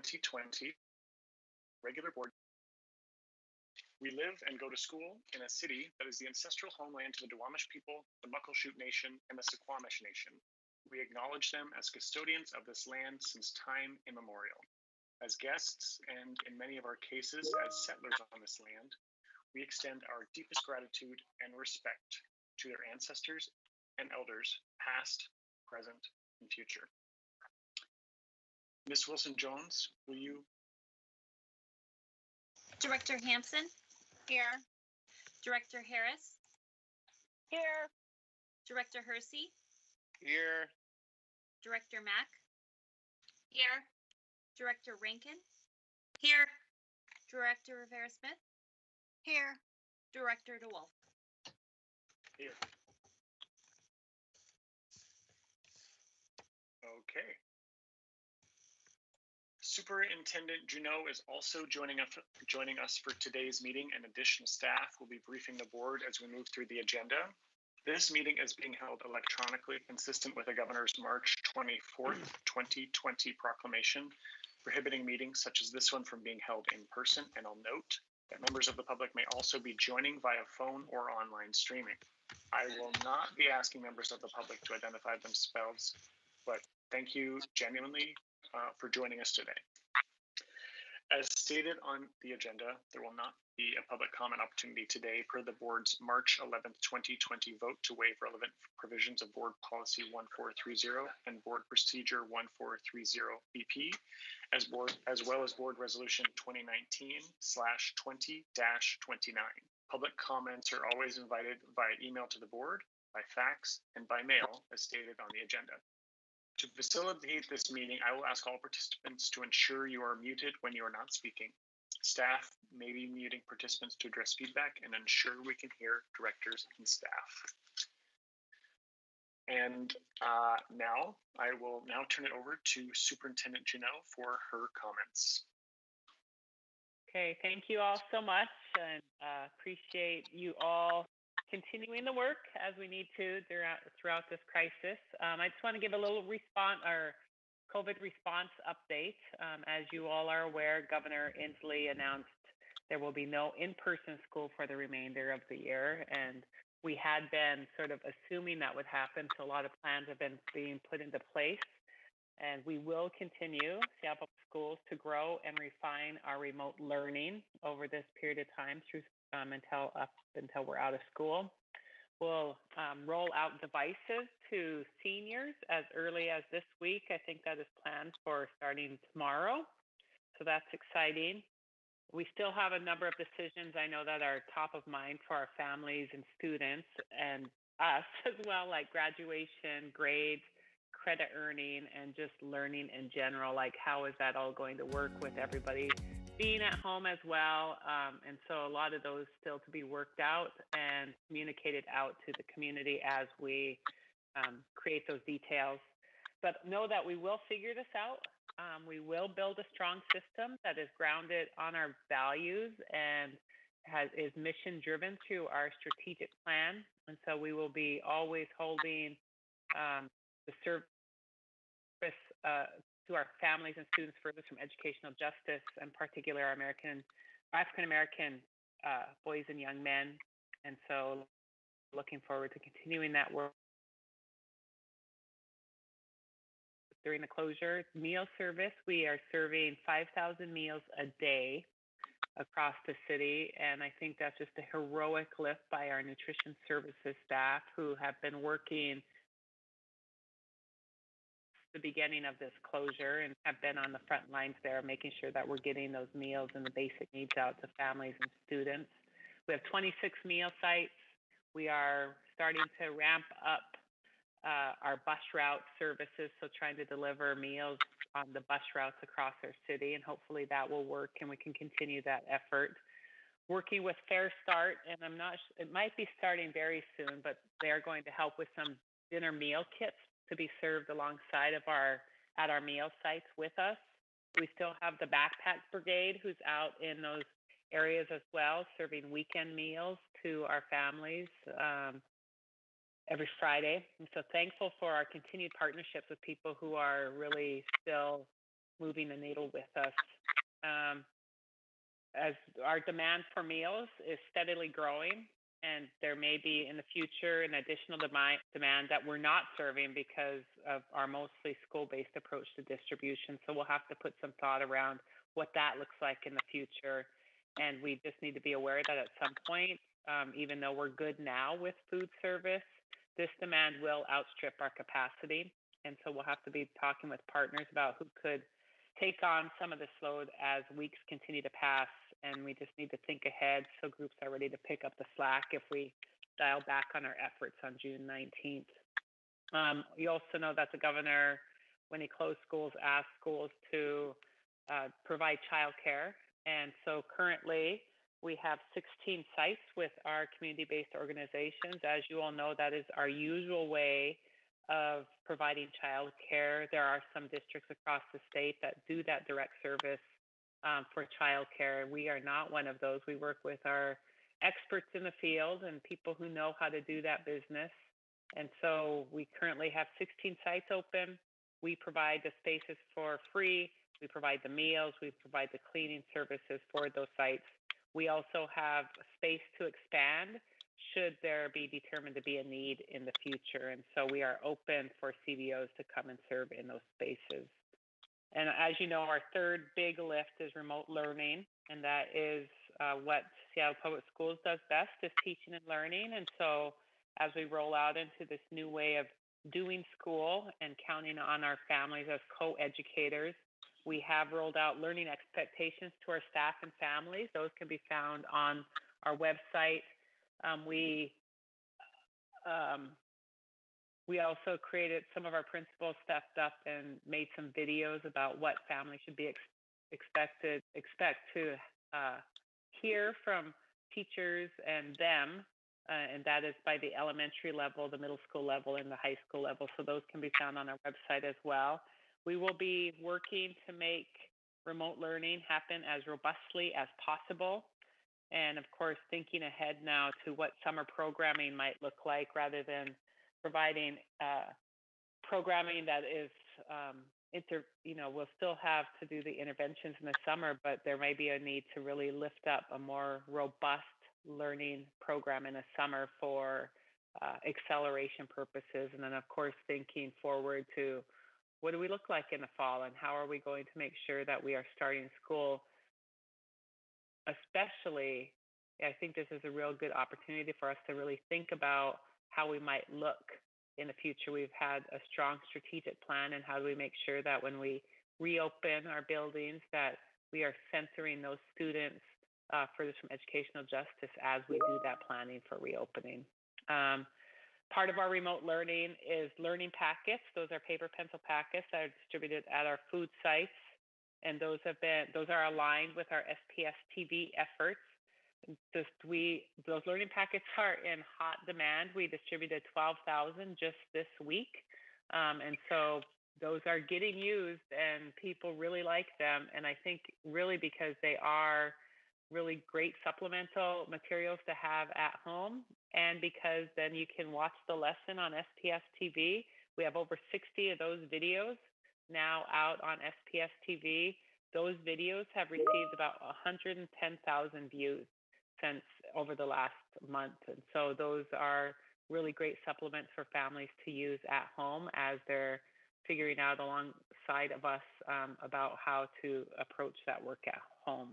2020 regular board. We live and go to school in a city that is the ancestral homeland to the Duwamish people, the Muckleshoot Nation, and the Suquamish Nation. We acknowledge them as custodians of this land since time immemorial. As guests, and in many of our cases as settlers on this land, we extend our deepest gratitude and respect to their ancestors and elders, past, present, and future. Ms. Wilson-Jones, will you? Director Hampson? Here. Director Harris? Here. Director Hersey? Here. Director Mack? Here. Director Rankin? Here. Director Rivera-Smith? Here. Director DeWolf? Here. Okay. Superintendent Junot is also joining us for today's meeting, and additional staff will be briefing the board as we move through the agenda. This meeting is being held electronically, consistent with the Governor's March 24th, 2020 proclamation, prohibiting meetings such as this one from being held in person. And I'll note that members of the public may also be joining via phone or online streaming. I will not be asking members of the public to identify themselves, but thank you genuinely for joining us today. As stated on the agenda, there will not be a public comment opportunity today per the board's March 11th, 2020 vote to waive relevant provisions of Board Policy 1430 and Board Procedure 1430 BP, as well as Board Resolution 2019/20-29. Public comments are always invited via email to the board, by fax, and by mail, as stated on the agenda. To facilitate this meeting, I will ask all participants to ensure you are muted when you are not speaking. Staff may be muting participants to address feedback and ensure we can hear directors and staff. And now I will turn it over to Superintendent Junot for her comments. Okay, thank you all so much, and appreciate you all continuing the work as we need to throughout this crisis. I just want to give a little COVID response update. As you all are aware, Governor Inslee announced there will be no in-person school for the remainder of the year, and we had been sort of assuming that would happen, so a lot of plans have been being put into place. And we will continue Seattle Public Schools to grow and refine our remote learning over this period of time through until we're out of school. We'll roll out devices to seniors as early as this week. I think that is planned for starting tomorrow. So that's exciting. We still have a number of decisions I know that are top of mind for our families and students and us as well, like graduation, grades, credit earning, and just learning in general, like how is that all going to work with everybody being at home as well. And so a lot of those still to be worked out and communicated out to the community as we create those details. But know that we will figure this out. We will build a strong system that is grounded on our values and is mission driven through our strategic plan. And so we will be always holding the service to our families and students furthest from educational justice, and particularly our African American boys and young men. And so looking forward to continuing that work. During the closure, meal service, we are serving 5,000 meals a day across the city. And I think that's just a heroic lift by our nutrition services staff who have been working the beginning of this closure and have been on the front lines there, making sure that we're getting those meals and the basic needs out to families and students. We have 26 meal sites. We are starting to ramp up our bus route services, so trying to deliver meals on the bus routes across our city, and hopefully that will work and we can continue that effort. Working with Fair Start, and it might be starting very soon, but they're going to help with some dinner meal kits to be served alongside of at our meal sites with us. We still have the Backpack Brigade who's out in those areas as well, serving weekend meals to our families every Friday. And so thankful for our continued partnerships with people who are really still moving the needle with us. As our demand for meals is steadily growing, and there may be in the future an additional demand that we're not serving because of our mostly school-based approach to distribution. So we'll have to put some thought around what that looks like in the future. And we just need to be aware that at some point, even though we're good now with food service, this demand will outstrip our capacity. And so we'll have to be talking with partners about who could take on some of this load as weeks continue to pass. And we just need to think ahead so groups are ready to pick up the slack if we dial back on our efforts on June 19th. You also know that the governor, when he closed schools, asked schools to provide childcare. And so currently we have 16 sites with our community-based organizations. As you all know, that is our usual way of providing childcare. There are some districts across the state that do that direct service for childcare. We are not one of those. We work with our experts in the field and people who know how to do that business. And so we currently have 16 sites open. We provide the spaces for free. We provide the meals. We provide the cleaning services for those sites. We also have space to expand should there be determined to be a need in the future. And so we are open for CBOs to come and serve in those spaces. And as you know, our third big lift is remote learning, and that is what Seattle Public Schools does best, is teaching and learning. And so as we roll out into this new way of doing school and counting on our families as co-educators, we have rolled out learning expectations to our staff and families. Those can be found on our website. We also created, some of our principals stepped up and made some videos about what families should be expect to hear from teachers and them, and that is by the elementary level, the middle school level, and the high school level. So those can be found on our website as well. We will be working to make remote learning happen as robustly as possible. And of course, thinking ahead now to what summer programming might look like, rather than providing programming that is, we'll still have to do the interventions in the summer, but there may be a need to really lift up a more robust learning program in the summer for acceleration purposes. And then, of course, thinking forward to what do we look like in the fall, and how are we going to make sure that we are starting school. Especially, I think this is a real good opportunity for us to really think about how we might look in the future. We've had a strong strategic plan, and how do we make sure that when we reopen our buildings, that we are centering those students further from educational justice as we do that planning for reopening. Part of our remote learning is learning packets. Those are paper pencil packets that are distributed at our food sites, and those are aligned with our SPS TV efforts. Those learning packets are in hot demand. We distributed 12,000 just this week, and so those are getting used, and people really like them. And I think really because they are really great supplemental materials to have at home, and because then you can watch the lesson on SPS TV. We have over 60 of those videos now out on SPS TV. Those videos have received about 110,000 views since over the last month. And so those are really great supplements for families to use at home as they're figuring out alongside of us about how to approach that work at home.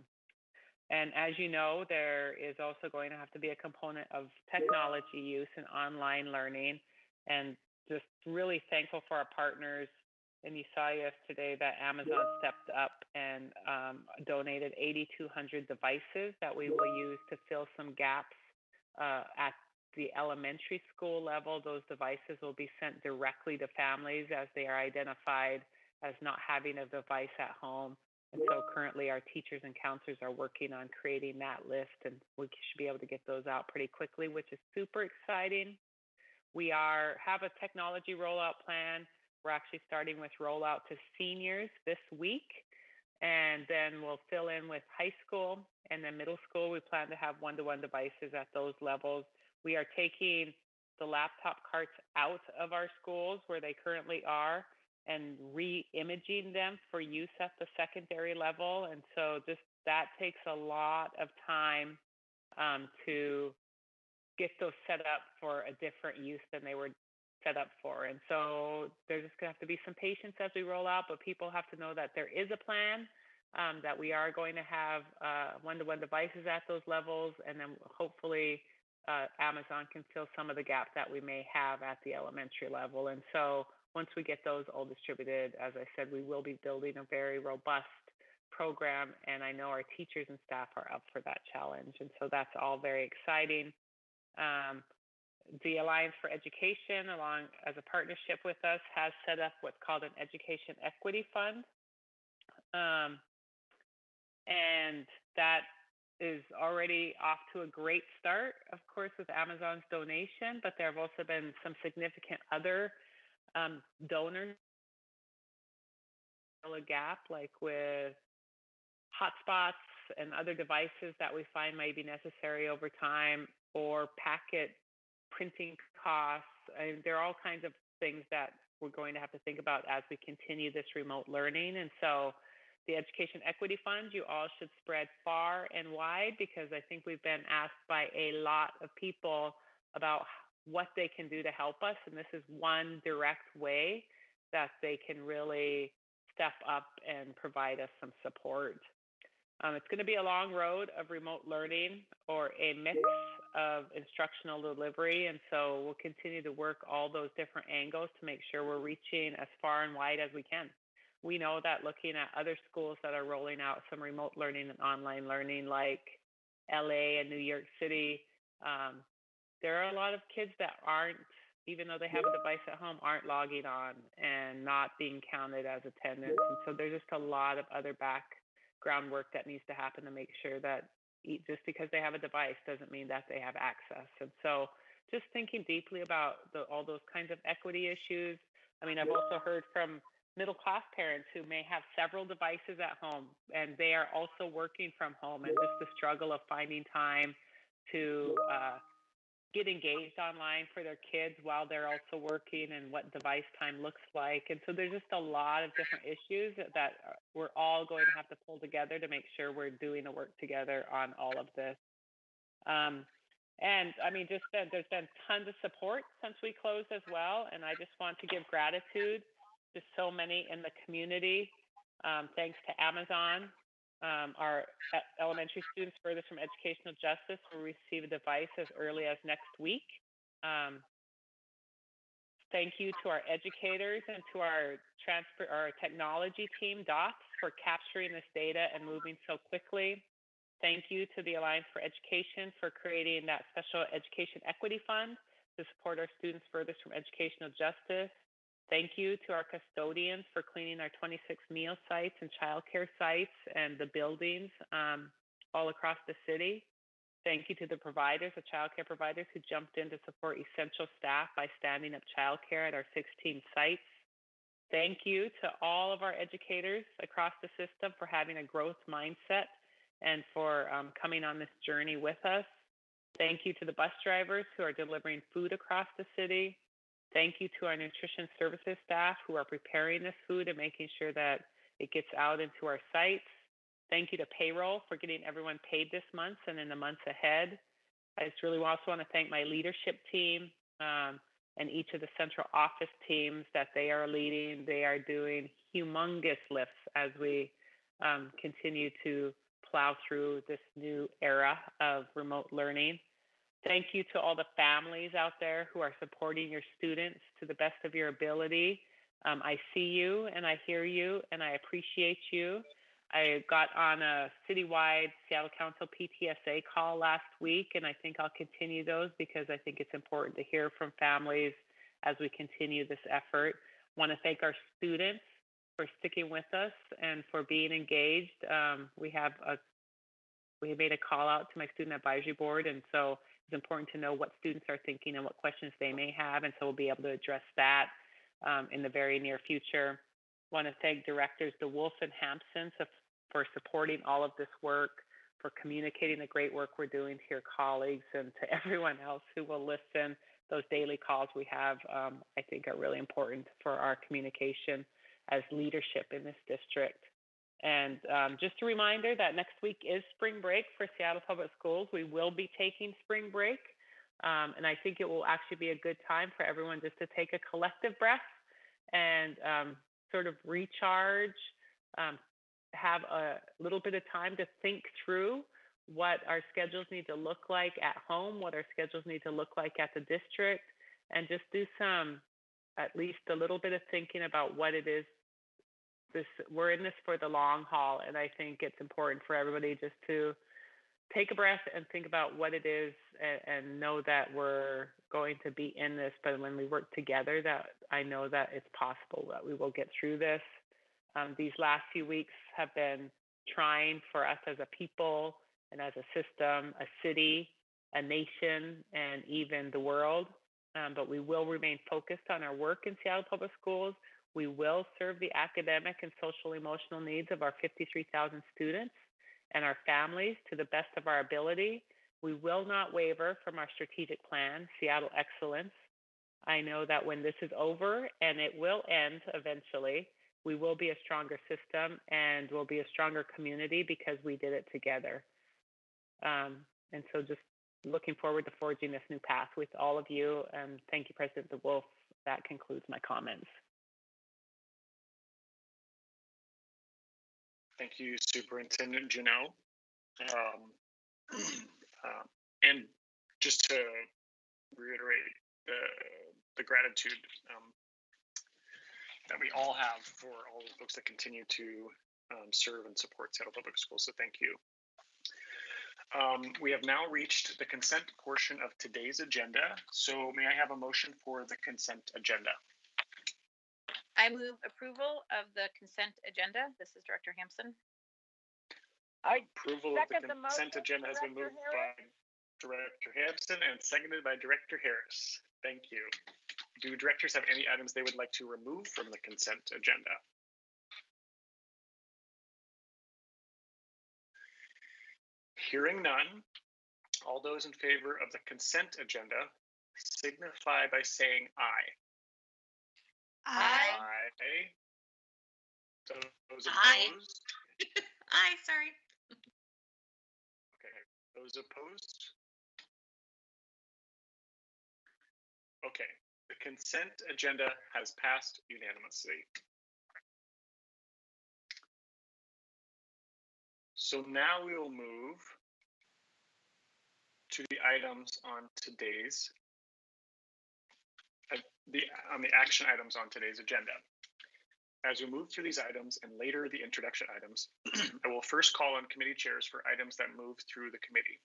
And as you know, there is also going to have to be a component of technology use and online learning, and just really thankful for our partners. And you saw yesterday that Amazon stepped up and donated 8,200 devices that we will use to fill some gaps at the elementary school level. Those devices will be sent directly to families as they are identified as not having a device at home. And so currently our teachers and counselors are working on creating that list, and we should be able to get those out pretty quickly, which is super exciting. We have a technology rollout plan. We're actually starting with rollout to seniors this week, and then we'll fill in with high school, and then middle school. We plan to have one-to-one devices at those levels. We are taking the laptop carts out of our schools where they currently are, and re-imaging them for use at the secondary level. And so just that takes a lot of time to get those set up for a different use than they were set up for. And so there's just going to have to be some patience as we roll out, but people have to know that there is a plan, that we are going to have one-to-one devices at those levels, and then hopefully Amazon can fill some of the gap that we may have at the elementary level. And so once we get those all distributed, as I said, we will be building a very robust program, and I know our teachers and staff are up for that challenge. And so that's all very exciting. The Alliance for Education, along as a partnership with us, has set up what's called an Education Equity Fund. And that is already off to a great start, of course, with Amazon's donation, but there have also been some significant other donors fill a gap, like with hotspots and other devices that we find may be necessary over time, or packet printing costs. And there are all kinds of things that we're going to have to think about as we continue this remote learning. And so the Education Equity Fund, you all should spread far and wide, because I think we've been asked by a lot of people about what they can do to help us. And this is one direct way that they can really step up and provide us some support. It's going to be a long road of remote learning, or a mix of instructional delivery. And so we'll continue to work all those different angles to make sure we're reaching as far and wide as we can. We know that looking at other schools that are rolling out some remote learning and online learning, like LA and New York City, there are a lot of kids that aren't, even though they have a device at home, aren't logging on and not being counted as attendance. And so there's just a lot of other background work that needs to happen to make sure that just because they have a device doesn't mean that they have access. And so just thinking deeply about all those kinds of equity issues. I mean, I've also heard from middle-class parents who may have several devices at home, and they are also working from home, and just the struggle of finding time to get engaged online for their kids while they're also working, and what device time looks like. And so there's just a lot of different issues that we're all going to have to pull together to make sure we're doing the work together on all of this. And I mean, there's been tons of support since we closed as well, and I just want to give gratitude to so many in the community. Thanks to Amazon, our elementary students furthest from educational justice will receive a device as early as next week. Thank you to our educators and to our technology team, DOTS, for capturing this data and moving so quickly. Thank you to the Alliance for Education for creating that special Education Equity Fund to support our students furthest from educational justice. Thank you to our custodians for cleaning our 26 meal sites and childcare sites and the buildings all across the city. Thank you to the providers, the childcare providers, who jumped in to support essential staff by standing up childcare at our 16 sites. Thank you to all of our educators across the system for having a growth mindset and for coming on this journey with us. Thank you to the bus drivers who are delivering food across the city. Thank you to our nutrition services staff who are preparing this food and making sure that it gets out into our sites. Thank you to payroll for getting everyone paid this month and in the months ahead. I just really also want to thank my leadership team and each of the central office teams that they are leading. They are doing humongous lifts as we continue to plow through this new era of remote learning. Thank you to all the families out there who are supporting your students to the best of your ability. I see you and I hear you and I appreciate you. I got on a citywide Seattle Council PTSA call last week, and I think I'll continue those because I think it's important to hear from families as we continue this effort. I want to thank our students for sticking with us and for being engaged. We made a call out to my student advisory board, and so it's important to know what students are thinking and what questions they may have, and so we'll be able to address that in the very near future. I want to thank Directors DeWolf and Hampson for supporting all of this work, for communicating the great work we're doing to your colleagues, and to everyone else who will listen. Those daily calls we have, I think, are really important for our communication. as leadership in this district. And just a reminder that next week is spring break for Seattle Public Schools. We will be taking spring break. And I think it will actually be a good time for everyone just to take a collective breath and sort of recharge, have a little bit of time to think through what our schedules need to look like at home, what our schedules need to look like at the district, and just do some, at least a little bit of thinking about what it is. We're in this for the long haul, and I think it's important for everybody just to take a breath and think about what it is, and know that we're going to be in this, but when we work together, that I know that it's possible that we will get through this. These last few weeks have been trying for us as a people and as a system, a city, a nation, and even the world. But we will remain focused on our work in Seattle Public Schools. We will serve the academic and social emotional needs of our 53,000 students and our families to the best of our ability. We will not waver from our strategic plan, Seattle Excellence. I know that when this is over, and it will end eventually, we will be a stronger system and we'll be a stronger community because we did it together. And so just looking forward to forging this new path with all of you. And thank you, President DeWolf. That concludes my comments. Thank you, Superintendent Juneau. And just to reiterate the gratitude that we all have for all the folks that continue to serve and support Seattle Public Schools, so thank you. We have now reached the consent portion of today's agenda, so may I have a motion for the consent agenda? I move approval of the consent agenda. This is Director Hampson. Approval of the consent agenda has been moved by Director Hampson and seconded by Director Harris. Thank you. Do directors have any items they would like to remove from the consent agenda? Hearing none, all those in favor of the consent agenda signify by saying aye. Aye. Those Aye. opposed? Aye, sorry. Okay, those opposed? Okay, the consent agenda has passed unanimously. So now we will move to the items on today's, the action items on today's agenda. As we move through these items and later the introduction items, I will first call on committee chairs for items that move through the committee.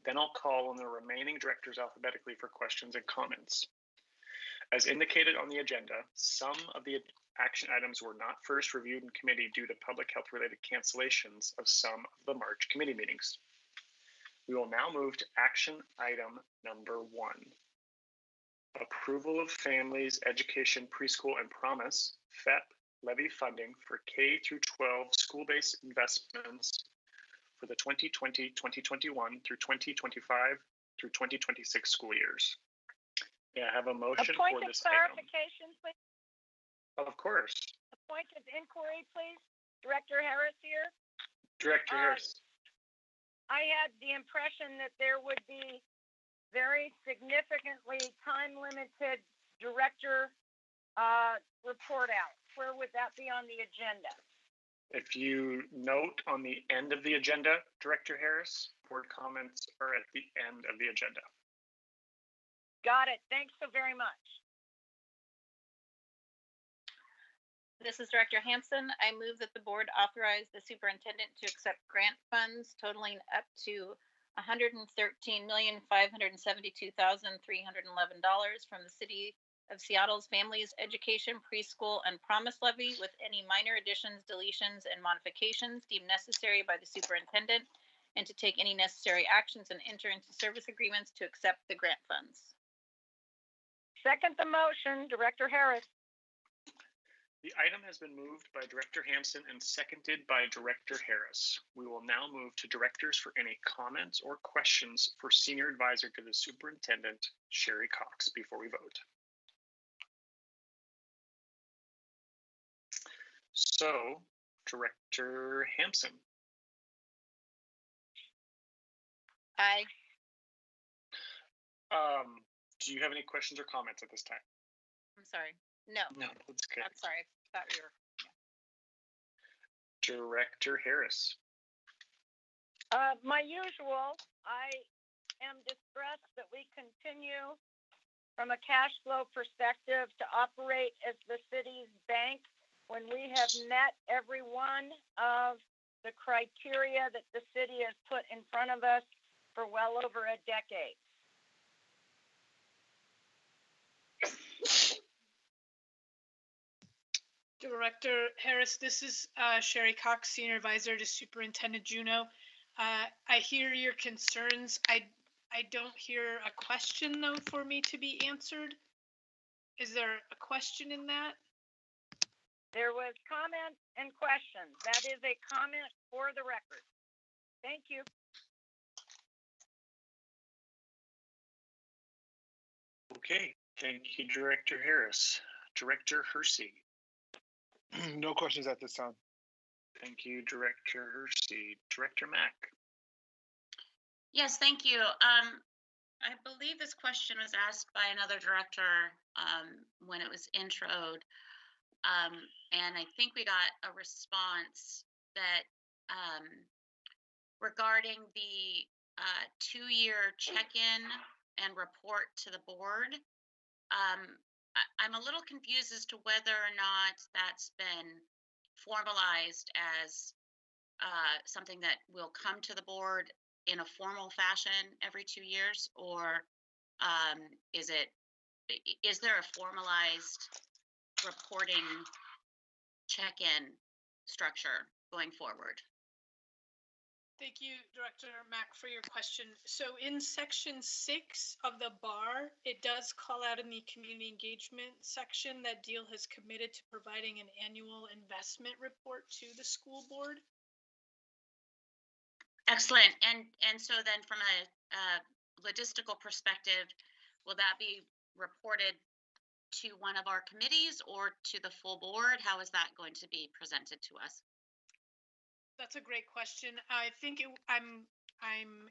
Then I'll call on the remaining directors alphabetically for questions and comments. As indicated on the agenda, some of the action items were not first reviewed in committee due to public health related cancellations of some of the March committee meetings. We will now move to action item number 1. Approval of Families Education Preschool and Promise, FEP, levy funding for K through 12 school-based investments for the 2020-2021 through 2025 through 2026 school years. May I have a motion for this item? Clarification, please. Of course. A point of inquiry, please. Director Harris here. Director Harris. I had the impression that there would be very significantly time-limited director report out. Where would that be on the agenda? If you note on the end of the agenda, Director Harris, board comments are at the end of the agenda. Got it. Thanks so very much. This is Director Hampson. I move that the board authorize the superintendent to accept grant funds totaling up to $113,572,311 from the City of Seattle's Families Education Preschool and Promise Levy with any minor additions, deletions, and modifications deemed necessary by the superintendent, and to take any necessary actions and enter into service agreements to accept the grant funds. Second the motion, Director Harris. The item has been moved by Director Hampson and seconded by Director Harris. We will now move to directors for any comments or questions for Senior Advisor to the Superintendent, Sherry Cox, before we vote. So, Director Hampson, Aye. do you have any questions or comments at this time? I'm sorry. No, No, that's good. I'm sorry. I thought we were. Director Harris. My usual, I am distressed that we continue from a cash flow perspective to operate as the city's bank when we have met every one of the criteria that the city has put in front of us for well over a decade. Director Harris, this is Sherry Cox, Senior Advisor to Superintendent Juneau. I hear your concerns. I don't hear a question, though, for me to be answered. Is there a question in that? There was comment and question. That is a comment for the record. Thank you. Okay, thank you, Director Harris. Director Hersey. No questions at this time. Thank you, Director Hersey. Director Mack. Yes, thank you. I believe this question was asked by another director when it was introed. And I think we got a response that regarding the 2-year check-in and report to the board. I'm a little confused as to whether or not that's been formalized as something that will come to the board in a formal fashion every 2 years, or is there a formalized reporting check-in structure going forward? Thank you, Director Mack, for your question. So in section 6 of the BAR, it does call out in the community engagement section that Deal has committed to providing an annual investment report to the school board. Excellent. And so then from a logistical perspective, will that be reported to one of our committees or to the full board? How is that going to be presented to us? That's a great question. I think I'm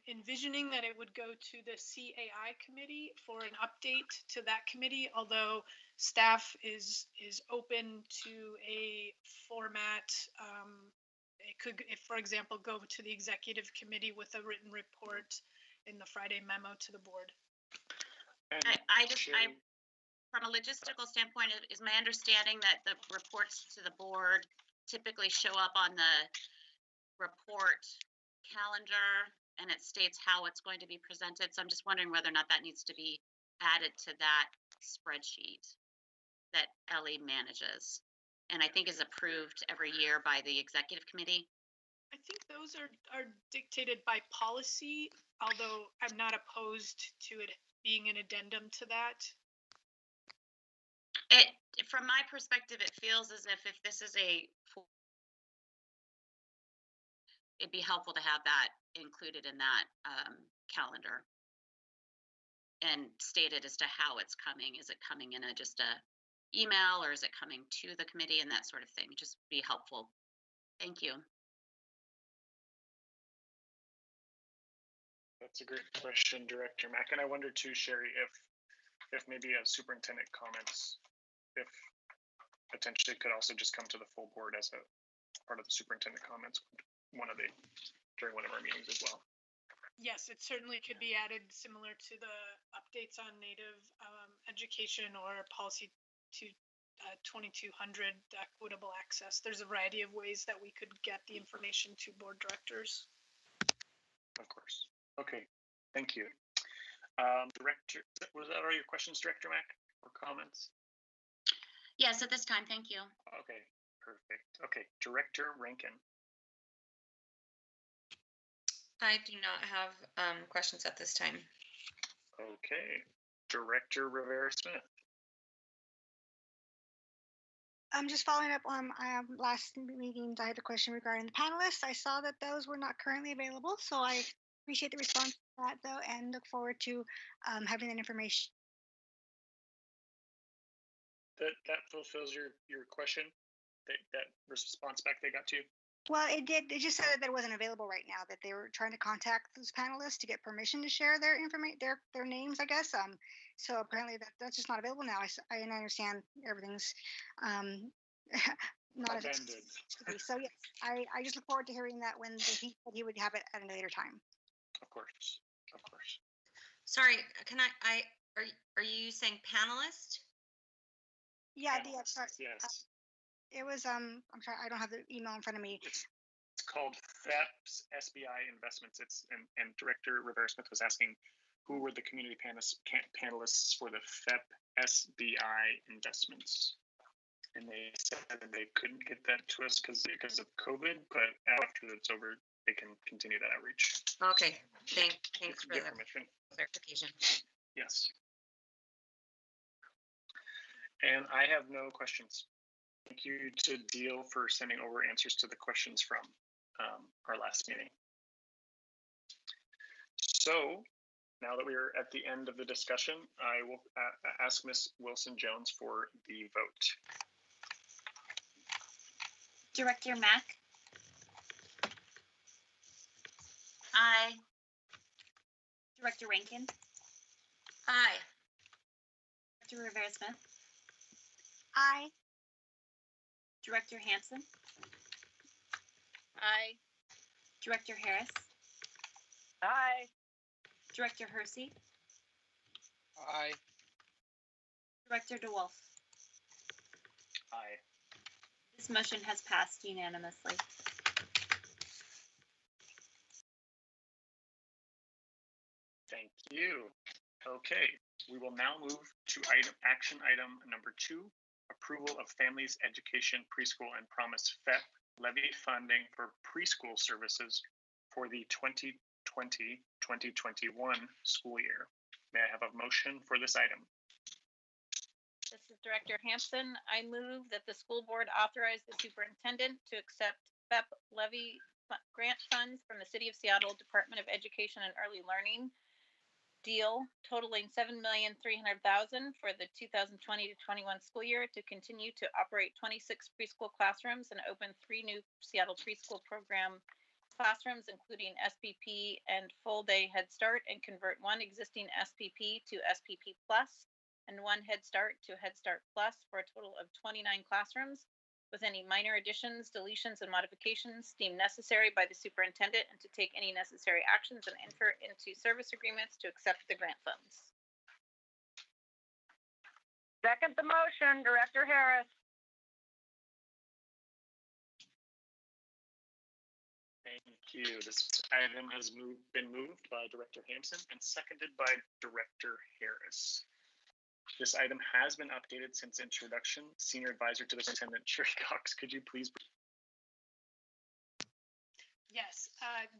envisioning that it would go to the CAI committee for an update to that committee, although staff is open to a format. It could, if, for example, go to the executive committee with a written report in the Friday memo to the board. And from a logistical standpoint, is my understanding that the reports to the board typically show up on the report calendar and it states how it's going to be presented. So I'm just wondering whether or not that needs to be added to that spreadsheet that Ellie manages and I think is approved every year by the executive committee. I think those are dictated by policy, although I'm not opposed to it being an addendum to that. From my perspective, it feels as if this is it'd be helpful to have that included in that calendar and stated as to how it's coming. Is it coming in just a email, or is it coming to the committee and that sort of thing? Just be helpful. Thank you. That's a great question, Director Mack. And I wonder too, Sherry, if maybe a superintendent comments, if potentially could also just come to the full board as a part of the superintendent comments during one of our meetings as well. Yes, it certainly could be added similar to the updates on Native education or policy 2200, equitable access. There's a variety of ways that we could get the information to board directors. Of course. Okay, thank you. Director, was that all your questions, Director Mack, or comments? Yes, at this time, thank you. Okay, perfect. Okay, Director Rankin. I do not have questions at this time. Okay, Director Rivera-Smith. I'm just following up on last meetings. I had a question regarding the panelists. I saw that those were not currently available, so I appreciate the response to that, though, and look forward to having that information. That fulfills your question. that response back they got to you? Well, it did. It just said that it wasn't available right now. That they were trying to contact those panelists to get permission to share their information, their names, I guess. So apparently that's just not available now. I understand everything's not as it Upended. should be. So yes, I just look forward to hearing that when he said he would have it at a later time. Of course, of course. Sorry, can are you saying panelist? Yeah, Panelists, yes. it was I'm sorry, I don't have the email in front of me. It's called FEPS SBI Investments. And Director Rivera Smith was asking who were the community panelists for the FEP SBI Investments. And they said that they couldn't get that to us because of COVID, but after it's over, they can continue that outreach. Okay, thanks for Get the permission. clarification. Yes. And I have no questions. Thank you to Deal for sending over answers to the questions from our last meeting. So now that we are at the end of the discussion, I will ask Ms. Wilson-Jones for the vote. Director Mack, Aye. Director Rankin, Aye. Director Rivera Smith, Aye. Director Hansen, Aye. Director Harris, Aye. Director Hersey, Aye. Director DeWolf. Aye. This motion has passed unanimously. Thank you. Okay, we will now move to action item number 2, approval of Families Education Preschool and Promise FEP levy funding for preschool services for the 2020-2021 school year. May I have a motion for this item? This is Director Hampson. I move that the school board authorize the superintendent to accept FEP levy grant funds from the City of Seattle Department of Education and Early Learning deal totaling $7,300,000 for the 2020-21 school year to continue to operate 26 preschool classrooms and open 3 new Seattle preschool program classrooms, including SPP and full day Head Start, and convert 1 existing SPP to SPP Plus and 1 Head Start to Head Start Plus for a total of 29 classrooms, with any minor additions, deletions, and modifications deemed necessary by the superintendent, and to take any necessary actions and enter into service agreements to accept the grant funds. Second the motion, Director Harris. Thank you. This item has been moved by Director Hampson and seconded by Director Harris. This item has been updated since introduction. Senior Advisor to the Superintendent, Sherry Cox, could you please? Yes,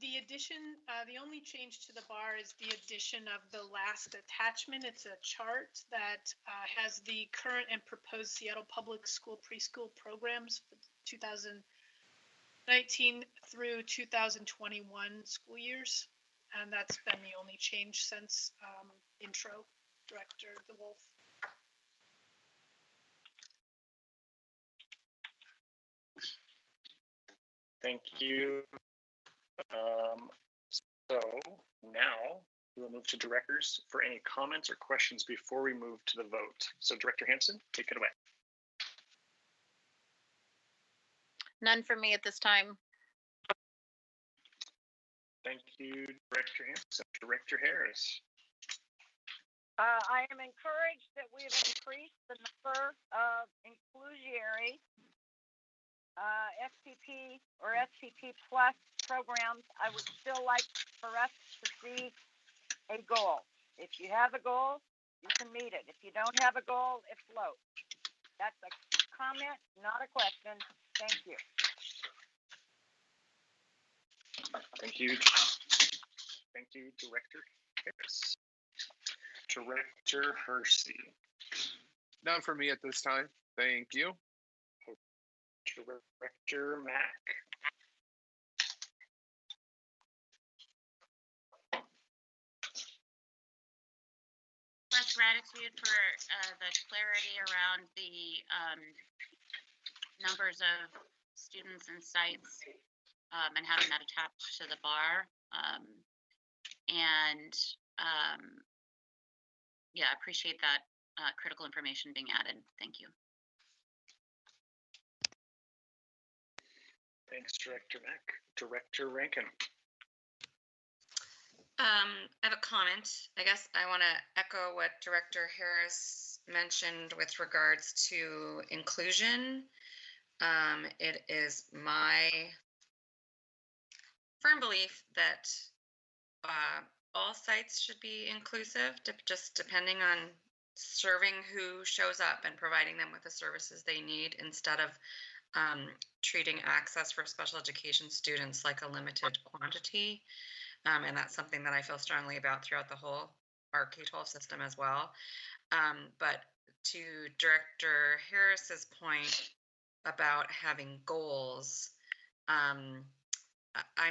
the addition, the only change to the bar is the addition of the last attachment. It's a chart that has the current and proposed Seattle Public School preschool programs for 2019 through 2021 school years. And that's been the only change since intro, Director DeWolf. Thank you. So now we will move to directors for any comments or questions before we move to the vote. So Director Hampson, take it away. None for me at this time. Thank you, Director Hampson. Director Harris. I am encouraged that we have increased the number of inclusionary SPP or SPP Plus programs. I would still like for us to see a goal. If you have a goal, you can meet it. If you don't have a goal, it floats. That's a comment, not a question. Thank you. Thank you. Thank you, Director Harris. Director Hersey. None for me at this time. Thank you. Director Mack. Express gratitude for the clarity around the numbers of students and sites, and having that attached to the bar. Yeah, I appreciate that critical information being added. Thank you. Thanks, Director Mack. Director Rankin. I have a comment. I guess I want to echo what Director Harris mentioned with regards to inclusion. It is my firm belief that all sites should be inclusive, just depending on serving who shows up and providing them with the services they need, instead of treating access for special education students like a limited quantity. And that's something that I feel strongly about throughout the whole our K-12 system as well. But to Director Harris's point about having goals, I'm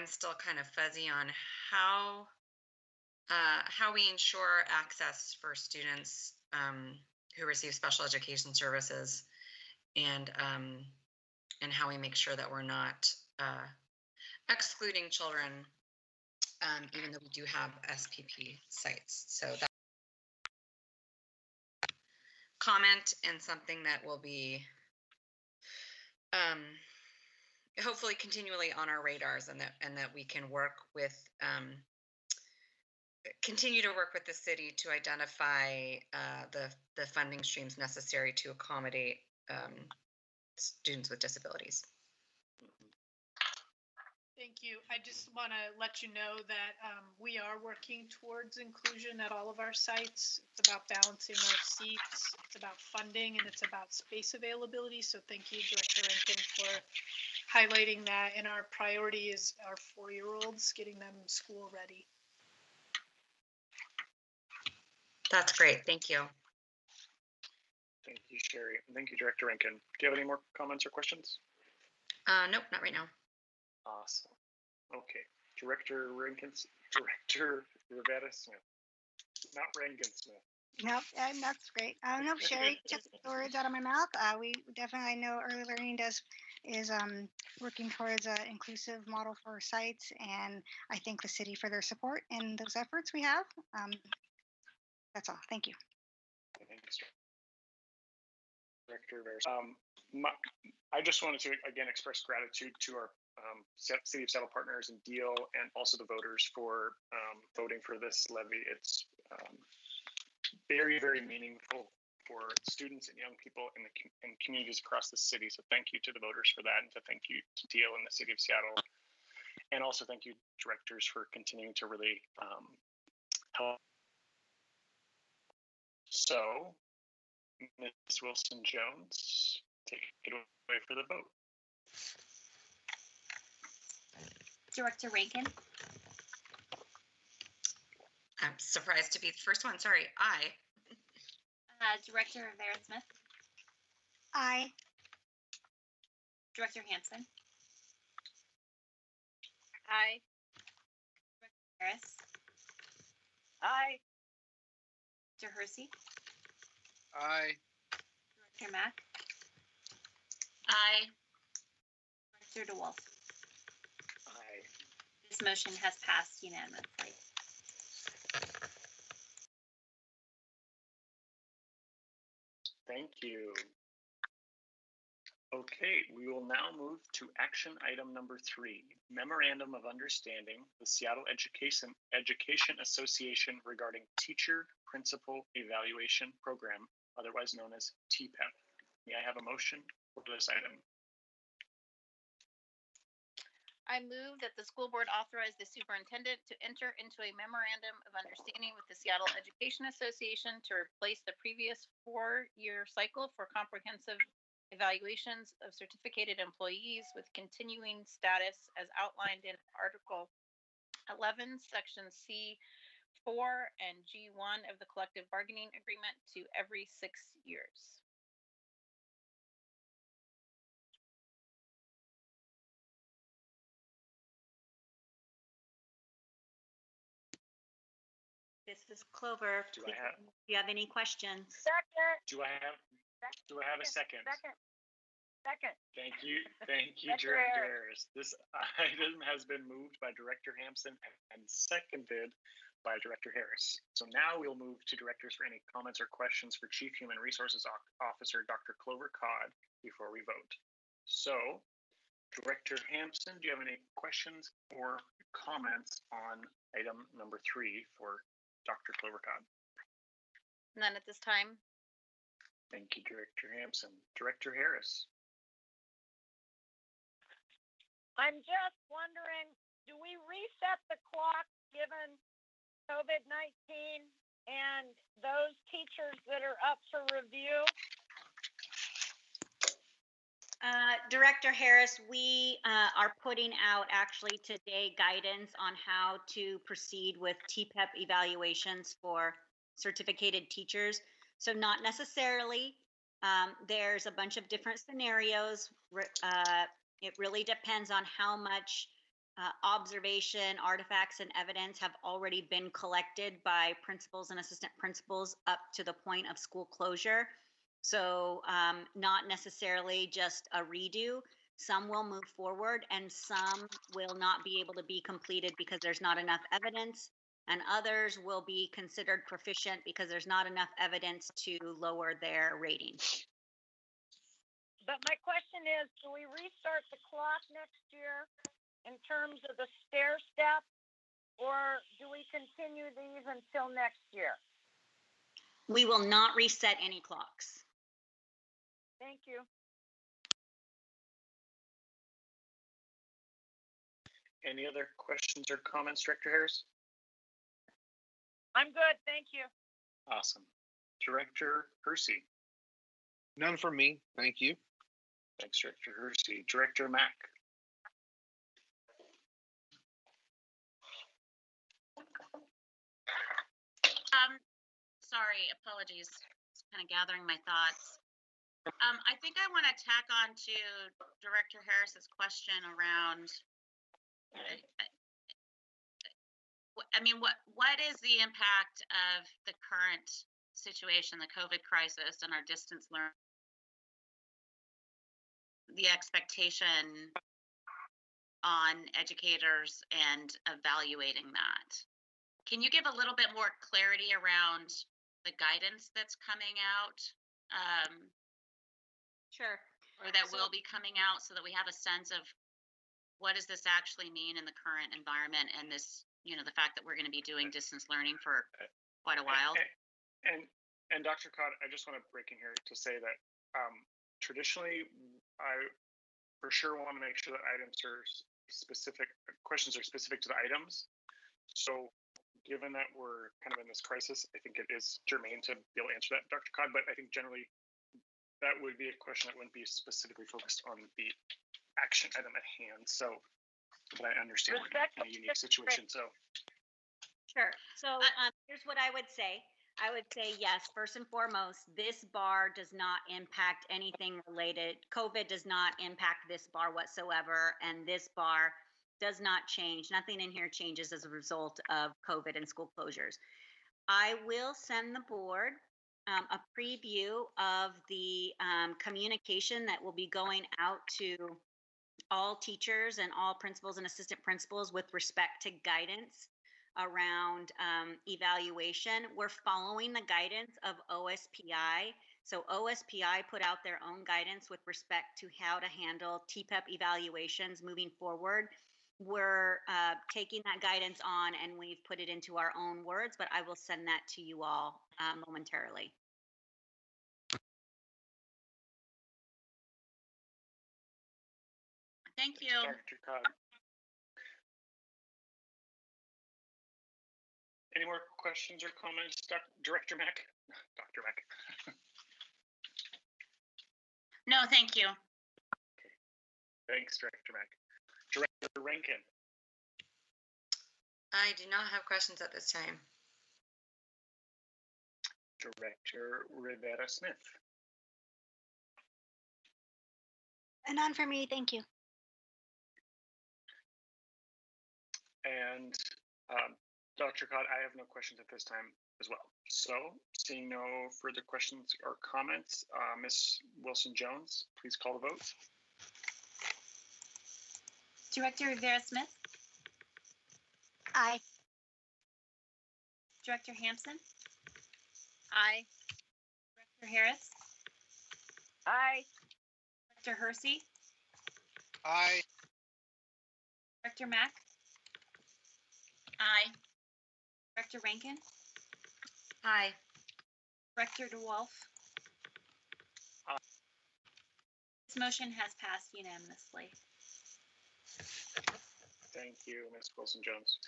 still kind of fuzzy on how we ensure access for students who receive special education services, and how we make sure that we're not excluding children, even though we do have SPP sites. So that comment, and something that will be hopefully continually on our radars, and that we can work with, continue to work with the city to identify the funding streams necessary to accommodate students with disabilities. Thank you. I just want to let you know that we are working towards inclusion at all of our sites. It's about balancing our seats, it's about funding, and it's about space availability. So thank you, Director Rankin, for highlighting that. And our priority is our 4-year-olds, getting them school ready. That's great. Thank you. Thank you, Sherry. Thank you, Director Rankin. Do you have any more comments or questions? Nope, not right now. Awesome. Okay. Director Rankin, Director Rivera Smith. Not Rankin Smith. Nope, that's great. Nope, Sherry took the words out of my mouth. We definitely, I know Early Learning is working towards an inclusive model for sites, and I thank the city for their support in those efforts we have. That's all. Thank you. Thanks, Director Rivera. I just wanted to again express gratitude to our City of Seattle partners and Deal, and also the voters for voting for this levy. It's very, very meaningful for students and young people in communities across the city. So thank you to the voters for that, and thank you to Deal and the City of Seattle. And also thank you, directors, for continuing to really help. So, Ms. Wilson-Jones, take it away for the vote. Director Rankin. I'm surprised to be the first one. Sorry. Aye. Director Rivera Smith. Aye. Director Hansen. Aye. Director Harris. Aye. Director Hersey. Aye. Director Mack. Aye. Director DeWolf. Aye. This motion has passed unanimously. Thank you. Okay, we will now move to action item number 3, Memorandum of Understanding with Seattle Education Association regarding Teacher Principal Evaluation Program, otherwise known as TPEP. May I have a motion for this item? I move that the school board authorize the superintendent to enter into a memorandum of understanding with the Seattle Education Association to replace the previous 4-year cycle for comprehensive evaluations of certificated employees with continuing status as outlined in Article 11, Section C4 and G1 of the collective bargaining agreement to every 6 years. This is Clover. Do I have? Do you have any questions? Second. Do I have a second? Second. Second. Thank you, Director Director Harris. Harris. This item has been moved by Director Hampson and seconded by Director Harris. So now we'll move to directors for any comments or questions for Chief Human Resources Officer Dr. Clover Codd before we vote. So, Director Hampson, do you have any questions or comments on item number 3 for Dr. Clover Codd? None at this time. Thank you, Director Hampson. Director Harris. I'm just wondering, do we reset the clock given COVID-19 and those teachers that are up for review? Director Harris, we are putting out actually today guidance on how to proceed with TPEP evaluations for certificated teachers. So not necessarily. There's a bunch of different scenarios. It really depends on how much observation, artifacts, and evidence have already been collected by principals and assistant principals up to the point of school closure. So not necessarily just a redo. Some will move forward and some will not be able to be completed because there's not enough evidence, and others will be considered proficient because there's not enough evidence to lower their rating. But my question is, do we restart the clock next year in terms of the stair step, or do we continue these until next year? We will not reset any clocks. Thank you. Any other questions or comments, Director Harris? I'm good, thank you. Awesome. Director Hersey. None for me. Thank you. Thanks, Director Hersey. Director Mack. Sorry, apologies. Just kind of gathering my thoughts. I think I want to tack on to Director Harris's question around, I mean, what is the impact of the current situation, the COVID crisis, and our distance learning? The expectation on educators and evaluating that. Can you give a little bit more clarity around the guidance that's coming out? Sure. Or that will be coming out, so that we have a sense of what does this actually mean in the current environment, and this, you know, the fact that we're going to be doing distance learning for quite a while. And Dr. Codd, I just want to break in here to say that traditionally, I for sure want to make sure that items are specific, questions are specific to the items. So given that we're kind of in this crisis, I think it is germane to be able to answer that, Dr. Codd, but I think generally that would be a question that wouldn't be specifically focused on the action item at hand. So, but I understand we're in a unique situation, so. Sure. So here's what I would say. I would say, yes, first and foremost, this bar does not impact anything related. COVID does not impact this bar whatsoever, and this bar does not change. Nothing in here changes as a result of COVID and school closures. I will send the board a preview of the communication that will be going out to all teachers and all principals and assistant principals with respect to guidance around evaluation. We're following the guidance of OSPI. So OSPI put out their own guidance with respect to how to handle TPEP evaluations moving forward. We're taking that guidance on and we've put it into our own words, but I will send that to you all momentarily. Thank you. Dr. Codd. Any more questions or comments, Director Mack? Dr. Mack. No, thank you. Okay. Thanks, Director Mack. Director Rankin. I do not have questions at this time. Director Rivera Smith. And none for me, thank you. And Dr. Cott, I have no questions at this time as well. So, seeing no further questions or comments, Ms. Wilson-Jones, please call the vote. Director Rivera-Smith, Aye. Director Hampson, Aye. Director Harris, Aye. Director Hersey, Aye. Director Mack, Aye. Director Rankin, Aye. Director DeWolf. Aye. This motion has passed unanimously. Thank you, Ms. Wilson-Jones.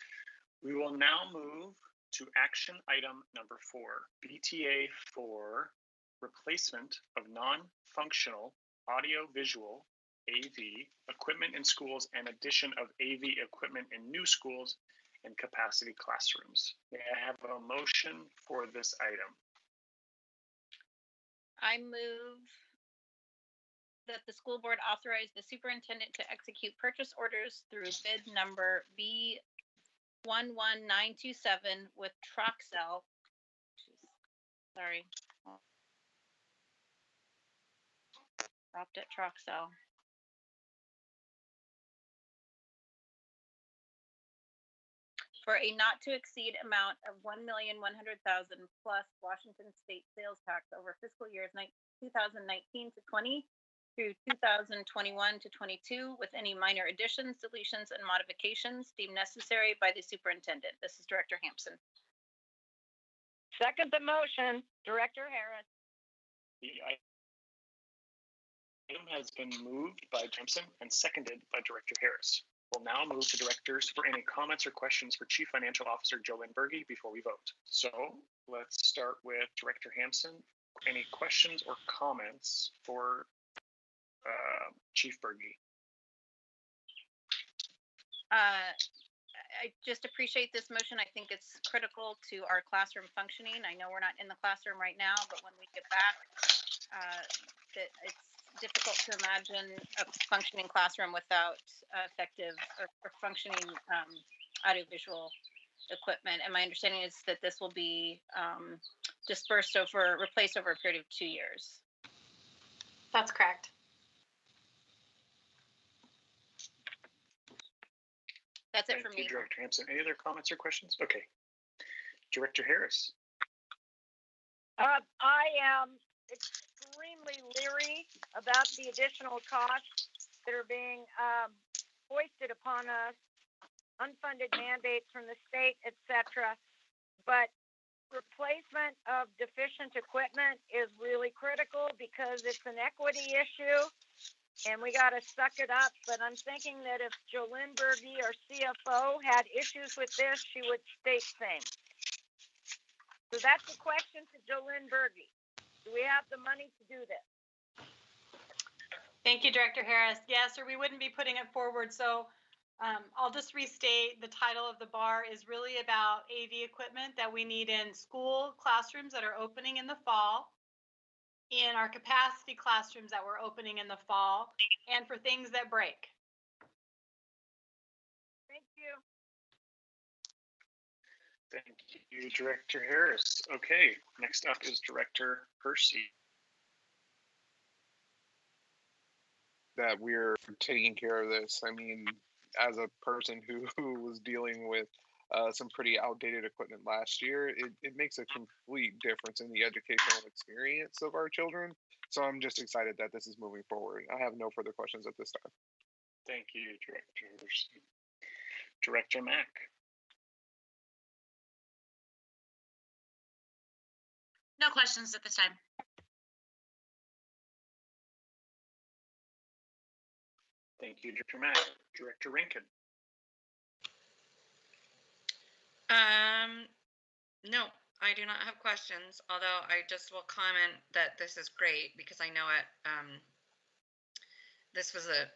We will now move to action item number 4, BTA for replacement of non-functional audio-visual AV equipment in schools and addition of AV equipment in new schools and capacity classrooms. May I have a motion for this item? I move that the school board authorize the superintendent to execute purchase orders through bid number B11927 with Troxel. Sorry. Stopped at Troxel. For a not to exceed amount of $1,100,000 plus Washington State sales tax over fiscal years 2019 to 20 through 2021 to 22, with any minor additions, deletions, and modifications deemed necessary by the superintendent. This is Director Hampson. Second the motion, Director Harris. The item has been moved by Hampson and seconded by Director Harris. We'll now move to directors for any comments or questions for Chief Financial Officer JoLynn Berge before we vote. So let's start with Director Hampson. Any questions or comments for Chief Berge? I just appreciate this motion. I think it's critical to our classroom functioning. I know we're not in the classroom right now, but when we get back, that it's difficult to imagine a functioning classroom without effective or functioning audiovisual equipment. And my understanding is that this will be replaced over a period of 2 years. That's correct. That's it Thank for you, me. Director Hampson. Any other comments or questions? Okay. Director Harris. I am extremely leery about the additional costs that are being foisted upon us, unfunded mandates from the state, etc. But replacement of deficient equipment is really critical because it's an equity issue and we got to suck it up. But I'm thinking that if JoLynn Berge, our CFO, had issues with this, she would state same. So that's the question to JoLynn Berge. Do we have the money to do this? Thank you, Director Harris. Yes, or we wouldn't be putting it forward. So I'll just restate the title of the bar is really about AV equipment that we need in school classrooms that are opening in the fall, in our capacity classrooms that we're opening in the fall, and for things that break. Thank you. Thank you, Director Harris. Okay, next up is Director Hersey. That we're taking care of this. I mean, as a person who was dealing with some pretty outdated equipment last year, it makes a complete difference in the educational experience of our children. So I'm just excited that this is moving forward. I have no further questions at this time. Thank you, Director Hersey. Director Mack. No questions at this time. Thank you, Director Mack. Director Rankin. No, I do not have questions, although I just will comment that this is great because I know this was a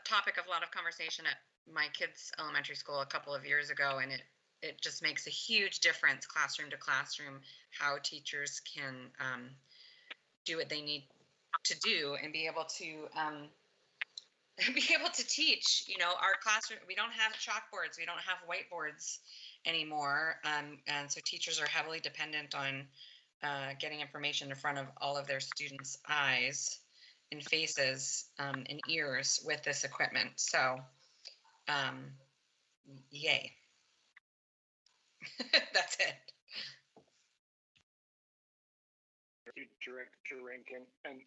topic of a lot of conversation at my kids' elementary school a couple of years ago, and it just makes a huge difference classroom to classroom how teachers can do what they need to do and be able to teach. You know, our classroom, we don't have chalkboards, we don't have whiteboards, anymore. And so teachers are heavily dependent on getting information in front of all of their students' eyes and faces and ears with this equipment. So, yay. That's it. Thank you, Director Rankin. And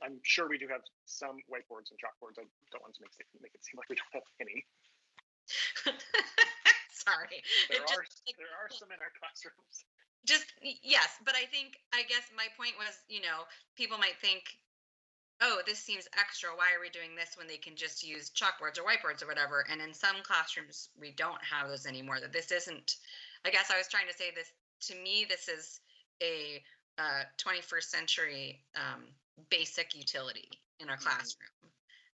I'm sure we do have some whiteboards and chalkboards. I don't want to make it seem like we don't have any. Sorry. There are some in our classrooms. Yes, but I guess my point was, people might think, oh, this seems extra. Why are we doing this when they can just use chalkboards or whiteboards or whatever? And in some classrooms, we don't have those anymore. That this isn't, I guess I was trying to say this, to me, this is a 21st century basic utility in our classroom,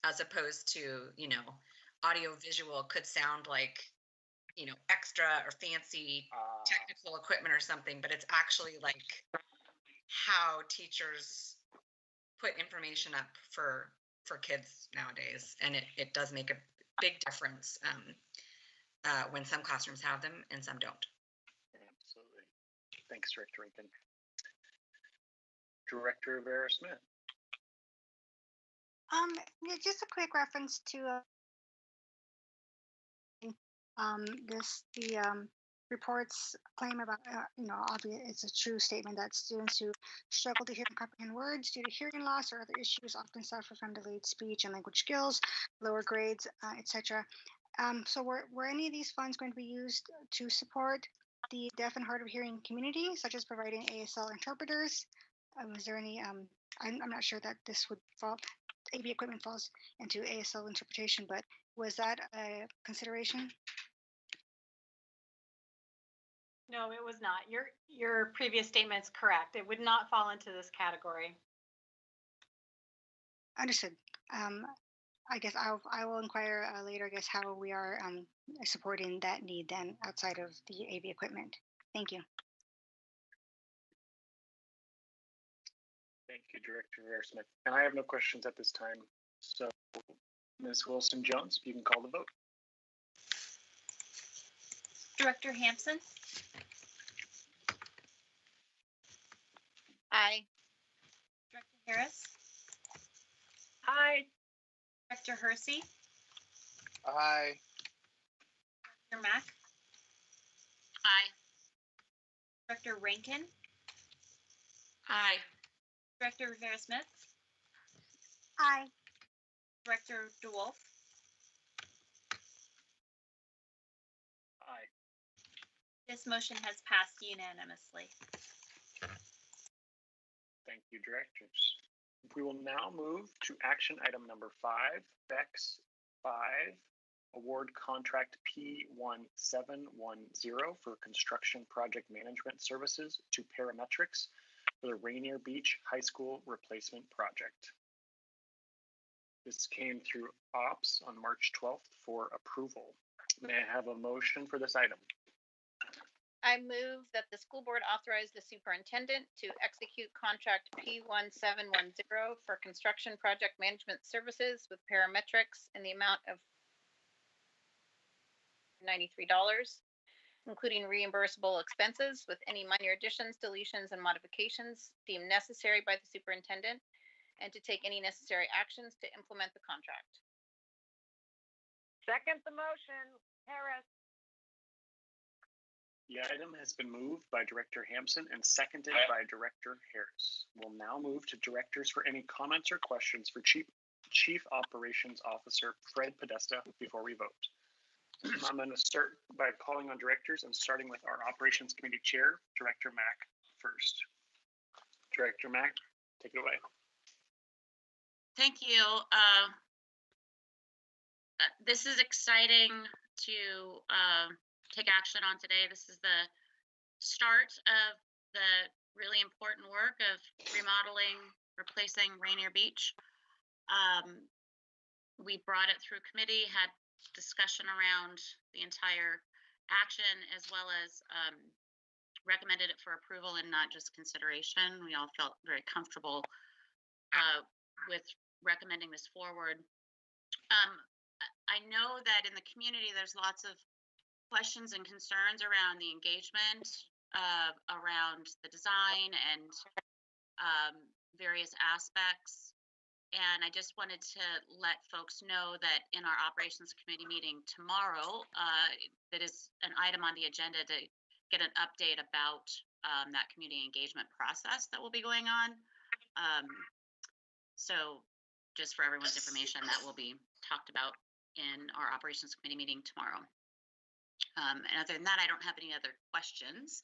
as opposed to, audio visual could sound like, extra or fancy technical equipment or something, but it's actually like how teachers put information up for kids nowadays. And it does make a big difference when some classrooms have them and some don't. Absolutely. Thanks, Director Rankin. Director Vera Smith. Yeah, just a quick reference to the reports claim about, obvious, it's a true statement that students who struggle to hear and comprehend words due to hearing loss or other issues often suffer from delayed speech and language skills, lower grades, etc. So were any of these funds going to be used to support the deaf and hard of hearing community, such as providing ASL interpreters? Was there any, I'm not sure that this would fall, AV equipment falls into ASL interpretation, but was that a consideration? No, it was not. Your previous statement's correct. It would not fall into this category. Understood. I guess I will inquire later, I guess, how we are supporting that need then outside of the AV equipment. Thank you. Thank you, Director Vera Smith. And I have no questions at this time. So, Ms. Wilson-Jones, you can call the vote. Director Hampson, Aye. Director Harris, Aye. Director Hersey, Aye. Director Mack, Aye. Director Rankin, Aye. Director Rivera Smith, Aye. Director DeWolf, Aye. this motion has passed unanimously. Thank you, directors. We will now move to action item number 5, BEX 5, award contract P1710 for construction project management services to Parametrics for the Rainier Beach High School replacement project. This came through OPS on March 12th for approval. May I have a motion for this item? I move that the school board authorize the superintendent to execute contract P1710 for construction project management services with Parametrics in the amount of $93, including reimbursable expenses with any minor additions, deletions, and modifications deemed necessary by the superintendent, and to take any necessary actions to implement the contract. Second the motion, Harris. The item has been moved by Director Hampson and seconded by Director Harris. We'll now move to directors for any comments or questions for Chief Operations Officer Fred Podesta before we vote. I'm going to start by calling on directors and starting with our Operations Committee Chair, Director Mack first. Director Mack, take it away. Thank you. This is exciting to take action on today. This is the start of the really important work of remodeling, replacing Rainier Beach. We brought it through committee, had discussion around the entire action, as well as recommended it for approval and not just consideration. We all felt very comfortable with recommending this forward. I know that in the community, there's lots of questions and concerns around the engagement, around the design and various aspects. And I just wanted to let folks know that in our operations committee meeting tomorrow, that is an item on the agenda to get an update about that community engagement process that will be going on. So just for everyone's information, that will be talked about in our operations committee meeting tomorrow. And other than that, I don't have any other questions.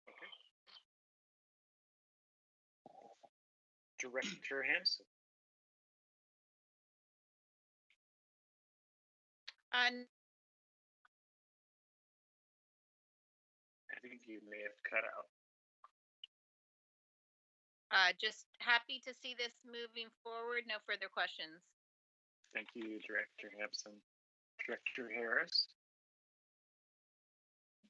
Okay. Director Hanson. I think you may have cut out. Just happy to see this moving forward. No further questions. Thank you, Director Hampson. Director Harris.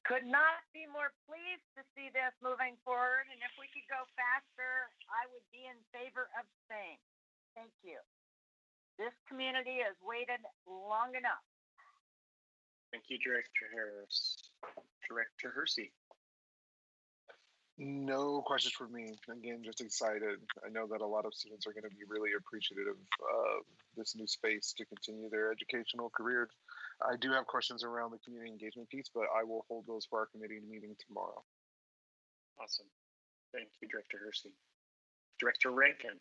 Could not be more pleased to see this moving forward, and if we could go faster, I would be in favor of same. Thank you. This community has waited long enough. Thank you, Director Harris. Director Hersey. No questions for me. Again, just excited. I know that a lot of students are going to be really appreciative of this new space to continue their educational careers. I do have questions around the community engagement piece, but I will hold those for our committee meeting tomorrow. Awesome. Thank you, Director Hersey. Director Rankin.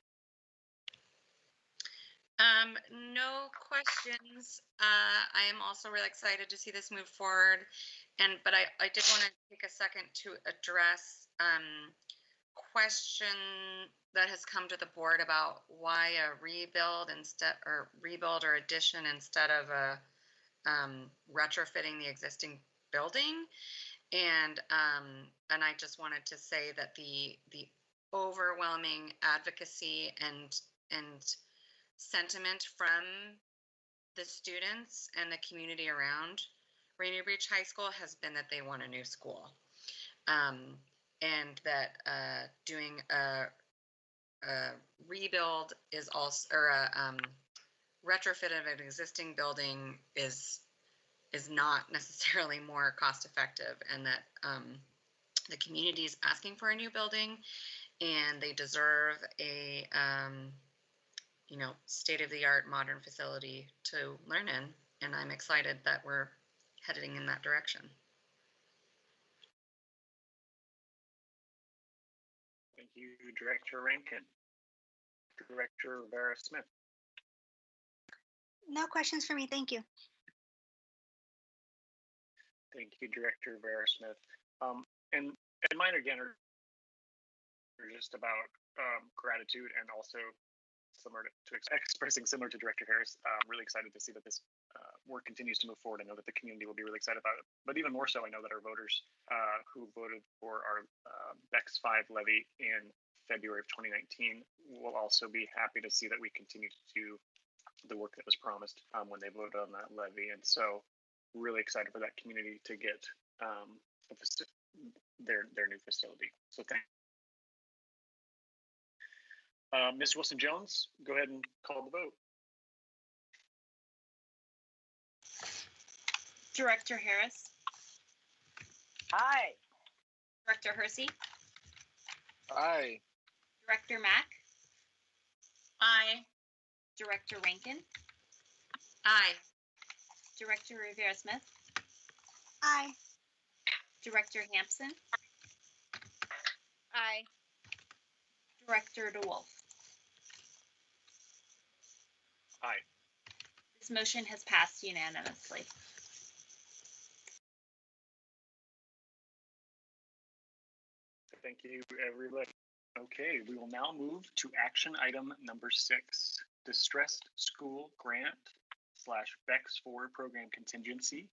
No questions. I am also really excited to see this move forward. But I did want to take a second to address question that has come to the board about why a rebuild or addition instead of a retrofitting the existing building. And I just wanted to say that the overwhelming advocacy and sentiment from the students and the community around Rainier Beach High School has been that they want a new school, and that doing a rebuild is also, or a retrofit of an existing building is not necessarily more cost effective, and that the community is asking for a new building, and they deserve a state-of-the-art modern facility to learn in, and I'm excited that we're heading in that direction. Thank you, Director Rankin. Director Vera Smith. No questions for me. Thank you. Thank you, Director Vera Smith. And mine again are just about gratitude and also similar to expressing similar to Director Harris. Really excited to see that this work continues to move forward. I know that the community will be really excited about it, but even more so, I know that our voters who voted for our BEX 5 levy in February of 2019 will also be happy to see that we continue to do the work that was promised when they voted on that levy. And so really excited for that community to get their new facility. So thank you. Ms. Wilson-Jones, go ahead and call the vote. Director Harris. Aye. Director Hersey. Aye. Director Mack. Aye. Director Rankin. Aye. Director Rivera Smith. Aye. Director Hampson. Aye. Director DeWolf. Aye. This motion has passed unanimously. Thank you, everybody. Okay, we will now move to action item number 6, Distressed School Grant / BEX 4 Program Contingency.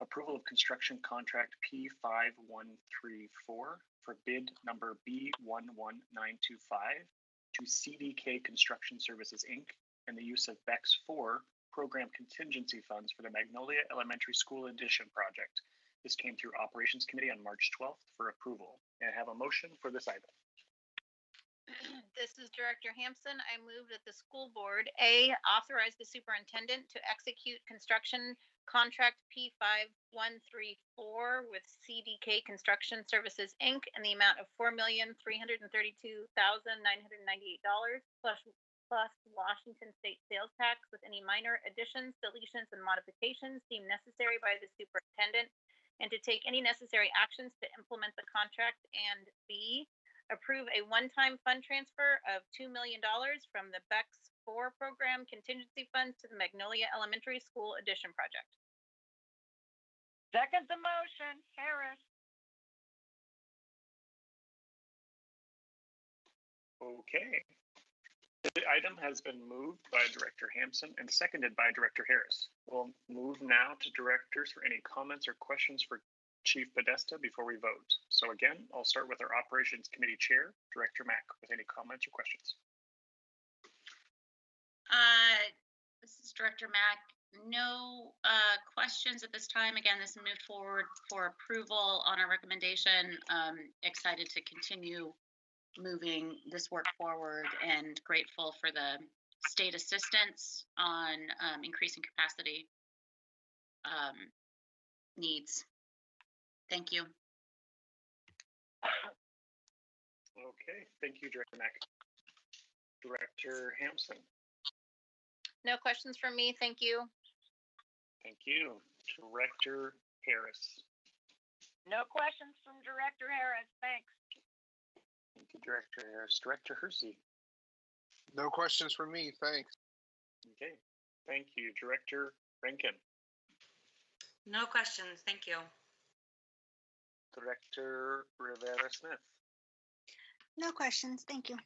Approval of construction contract P5134 for bid number B11925 to CDK Construction Services, Inc. and the use of BEX 4 program contingency funds for the Magnolia Elementary School addition project. This came through Operations Committee on March 12th for approval. And I have a motion for this item. This is Director Hampson. I move that the school board, A, authorize the superintendent to execute construction contract P5134 with CDK Construction Services, Inc. in the amount of $4,332,998 plus Washington State sales tax with any minor additions, deletions, and modifications deemed necessary by the superintendent, and to take any necessary actions to implement the contract, and B, approve a one-time fund transfer of $2 million from the BEX 4 program contingency fund to the Magnolia Elementary School addition project. Second the motion, Harris. Okay. The item has been moved by Director Hampson and seconded by Director Harris. We'll move now to directors for any comments or questions for Chief Podesta before we vote. So again, I'll start with our Operations Committee Chair, Director Mack, with any comments or questions. This is Director Mack. No questions at this time. Again, this moved forward for approval on our recommendation. Excited to continue moving this work forward and grateful for the state assistance on increasing capacity needs. Thank you. Okay, thank you, Director Mack. Director Hampson. No questions from me. Thank you. Thank you. Director Harris. No questions from Director Harris. Thanks. Thank you, Director Harris. Director Hersey. No questions from me. Thanks. Okay, thank you. Director Rankin. No questions. Thank you. Director Rivera Smith. No questions. Thank you.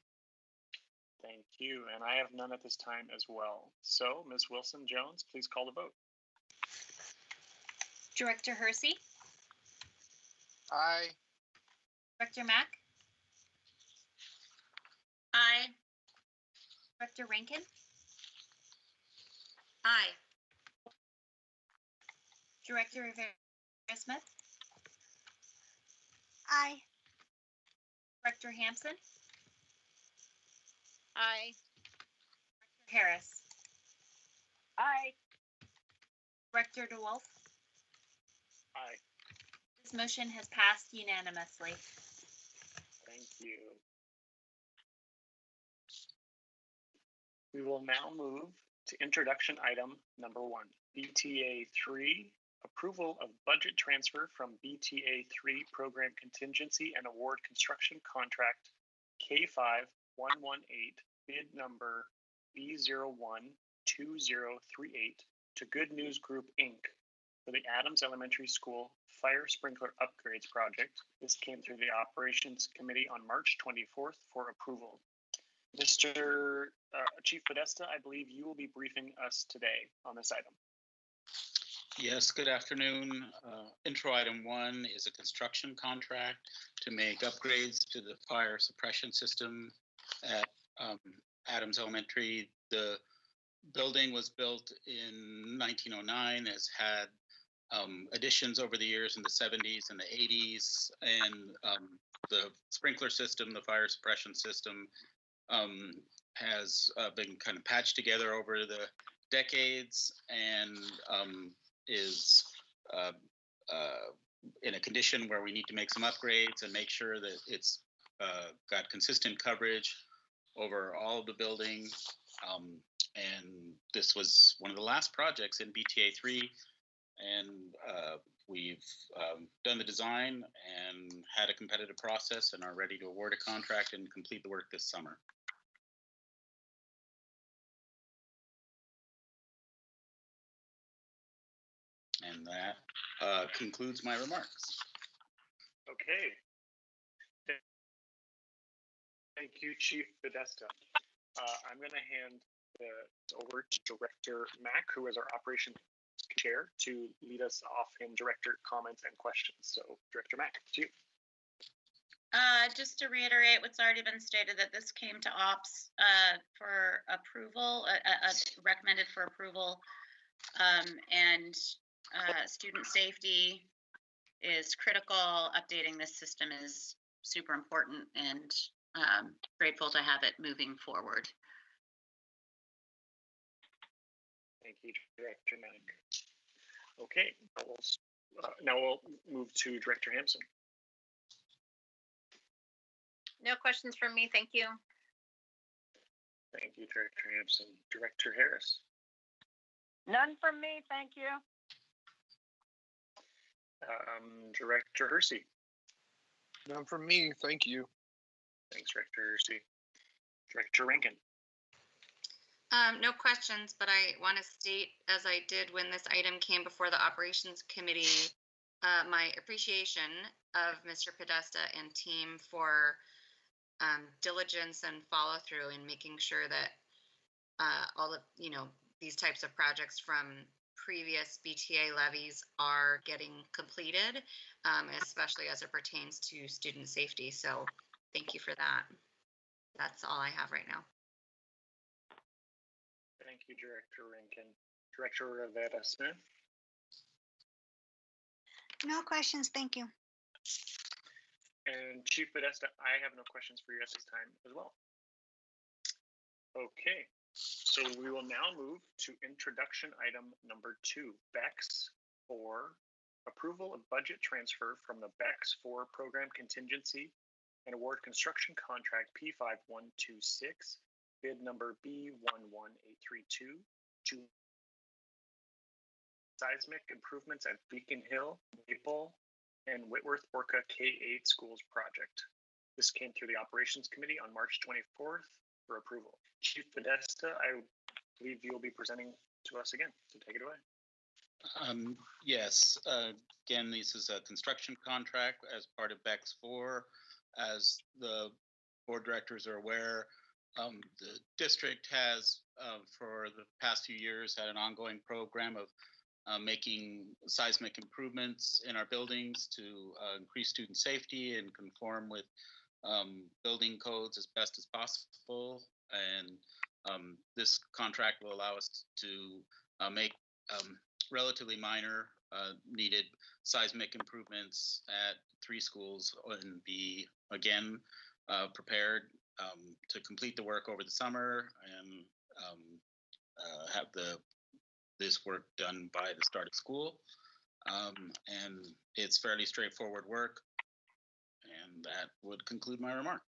Thank you. And I have none at this time as well. So, Ms. Wilson Jones, please call the vote. Director Hersey, Aye. Director Mack, Aye. Director Rankin, Aye. Director Rivera Smith, Aye. Director Hampson, Aye. Harris, Aye. Director DeWolf. Aye. This motion has passed unanimously. Thank you. We will now move to introduction item number 1, BTA 3, approval of budget transfer from BTA 3 program contingency and award construction contract K5118, bid number B012038 to Good News Group, Inc. for the Adams Elementary School Fire Sprinkler Upgrades Project. This came through the Operations Committee on March 24th for approval. Mr. Chief Podesta, I believe you will be briefing us today on this item. Yes, good afternoon. Intro item 1 is a construction contract to make upgrades to the fire suppression system at Adams Elementary. The building was built in 1909, has had additions over the years in the 70s and the 80s, and the sprinkler system, the fire suppression system, has been kind of patched together over the decades and is in a condition where we need to make some upgrades and make sure that it's got consistent coverage over all of the building. And this was one of the last projects in BTA 3, and we've done the design and had a competitive process and are ready to award a contract and complete the work this summer. And that concludes my remarks. Okay. Thank you, Chief Podesta. I'm going to hand this over to Director Mack, who is our Operations Chair, to lead us off in director comments and questions. So, Director Mack, to you. Just to reiterate what's already been stated, that this came to OPS for approval, recommended for approval, and student safety is critical. Updating this system is super important, and grateful to have it moving forward. Thank you, Director Mack. Okay, now we'll move to Director Hampson. No questions from me, thank you. Thank you, Director Hampson. Director Harris. None from me, thank you. Director Hersey. None from me, thank you. Thanks, Director Hersey. Director Rankin. No questions, but I want to state, as I did when this item came before the Operations Committee, my appreciation of Mr. Podesta and team for diligence and follow through in making sure that all of these types of projects from previous BTA levies are getting completed, especially as it pertains to student safety. So thank you for that. That's all I have right now. Thank you, Director Rankin. Director Rivera Smith. No questions, thank you. And Chief Podesta, I have no questions for you at this time as well. Okay, so we will now move to introduction item number 2, BEX 4, approval of budget transfer from the BEX 4 program contingency and award construction contract P5126, bid number B11832 to seismic improvements at Beacon Hill, Maple, and Whitworth Orca K-8 schools project. This came through the Operations Committee on March 24th for approval. Chief Podesta, I believe you'll be presenting to us again, so take it away. Yes, again, this is a construction contract as part of BEX 4. As the board directors are aware, the district has, for the past few years, had an ongoing program of making seismic improvements in our buildings to increase student safety and conform with building codes as best as possible. And this contract will allow us to make relatively minor needed seismic improvements at 3 schools and be again prepared to complete the work over the summer and have this work done by the start of school. And it's fairly straightforward work. And that would conclude my remark.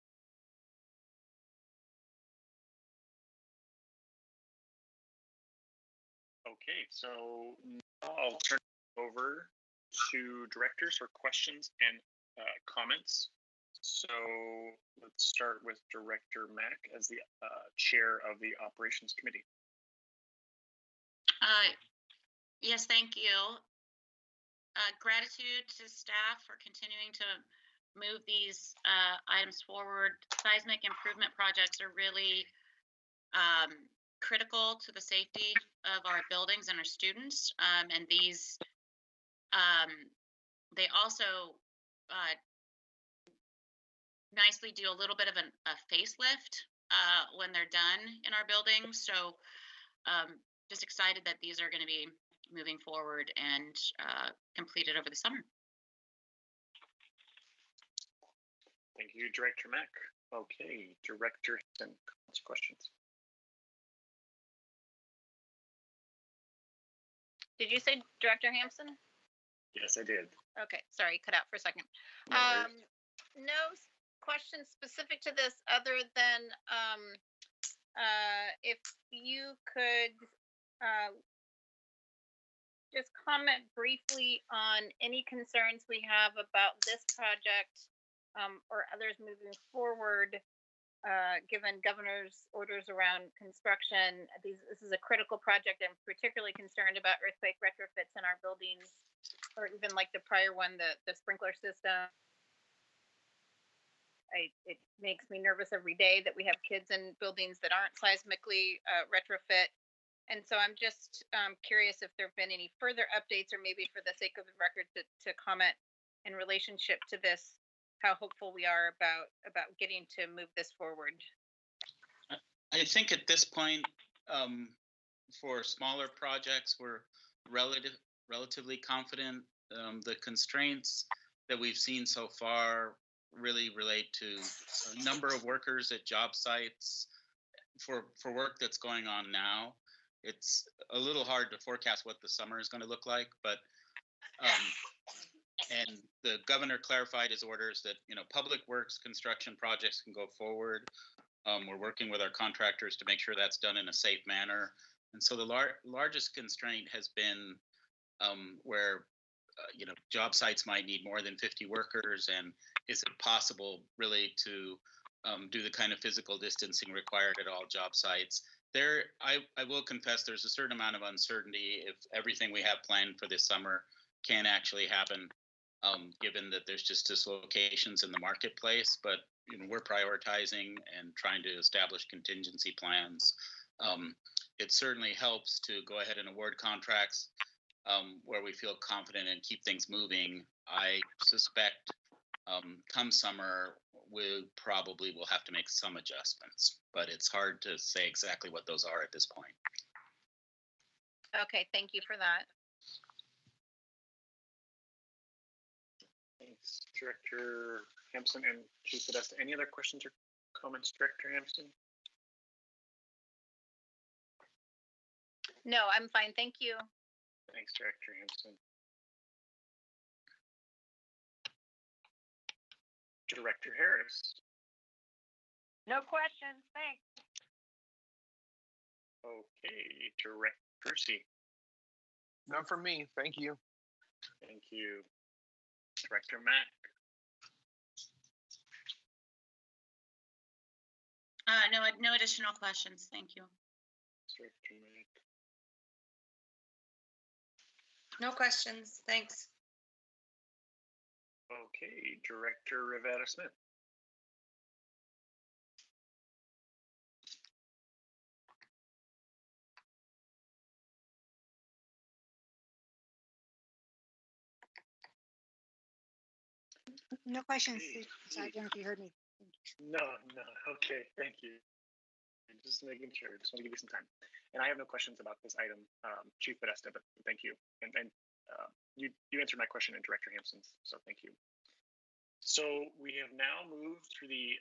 Okay, so now I'll turn it over to directors for questions and comments. So let's start with Director Mack as the chair of the Operations Committee. Yes, thank you. Gratitude to staff for continuing to move these items forward. Seismic improvement projects are really critical to the safety of our buildings and our students. And these, they also nicely do a little bit of a facelift when they're done in our buildings. So just excited that these are going to be moving forward and completed over the summer. Thank you, Director Mack. Okay, Director Hampson, questions. Did you say Director Hampson? Yes, I did. Okay, sorry, cut out for a second. No questions specific to this other than if you could just comment briefly on any concerns we have about this project or others moving forward, given governor's orders around construction. This is a critical project. I'm particularly concerned about earthquake retrofits in our buildings, or even like the prior one, the sprinkler system. It makes me nervous every day that we have kids in buildings that aren't seismically retrofit. And so I'm just curious if there have been any further updates, or maybe for the sake of the record to comment in relationship to this, how hopeful we are about getting to move this forward. I think at this point, for smaller projects, we're relatively confident. The constraints that we've seen so far really relate to a number of workers at job sites for work that's going on now. It's a little hard to forecast what the summer is going to look like, but and the governor clarified his orders that, public works construction projects can go forward. We're working with our contractors to make sure that's done in a safe manner. And so the largest constraint has been where, job sites might need more than 50 workers. And is it possible really to do the kind of physical distancing required at all job sites? I will confess there's a certain amount of uncertainty if everything we have planned for this summer can actually happen, given that there's just dislocations in the marketplace. But we're prioritizing and trying to establish contingency plans. It certainly helps to go ahead and award contracts where we feel confident and keep things moving. I suspect come summer, we probably will have to make some adjustments, but it's hard to say exactly what those are at this point. Okay, thank you for that. Thanks, Director Hampson and Chief Podesta. Any other questions or comments, Director Hampson? No, I'm fine. Thank you. Thanks, Director Hampson. Director Harris. No questions, thanks. Okay, Director Percy. None from me. Thank you. Thank you. Director Mack. No additional questions. Thank you. Director Mack. No questions. Thanks. Okay, Director Rivera Smith. No questions. So I don't know if you heard me. No. Okay, thank you. Just making sure. Just want to give you some time. And I have no questions about this item, Chief Podesta, but thank you. And you answered my question in Director Hampson's, so thank you. So we have now moved through the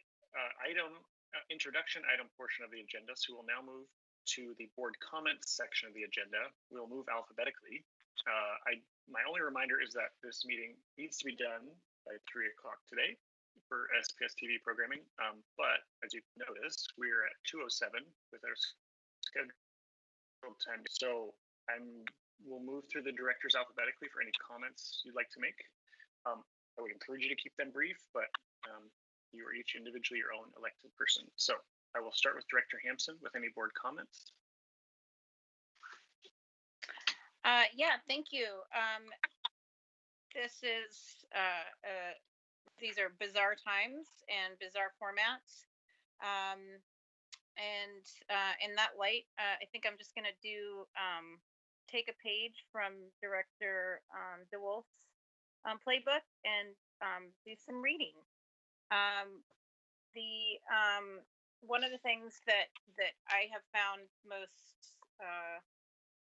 introduction item portion of the agenda. So we'll now move to the board comments section of the agenda. We'll move alphabetically. My only reminder is that this meeting needs to be done by 3 o'clock today for SPS TV programming. But as you noticed, we're at 2:07 with our scheduled time. So we'll move through the directors alphabetically for any comments you'd like to make. I would encourage you to keep them brief, but you are each individually your own elected person. So I will start with Director Hampson with any board comments. Yeah, thank you. This is these are bizarre times and bizarre formats. And in that light, I think I'm just going to take a page from Director DeWolf's playbook and do some reading. One of the things that I have found most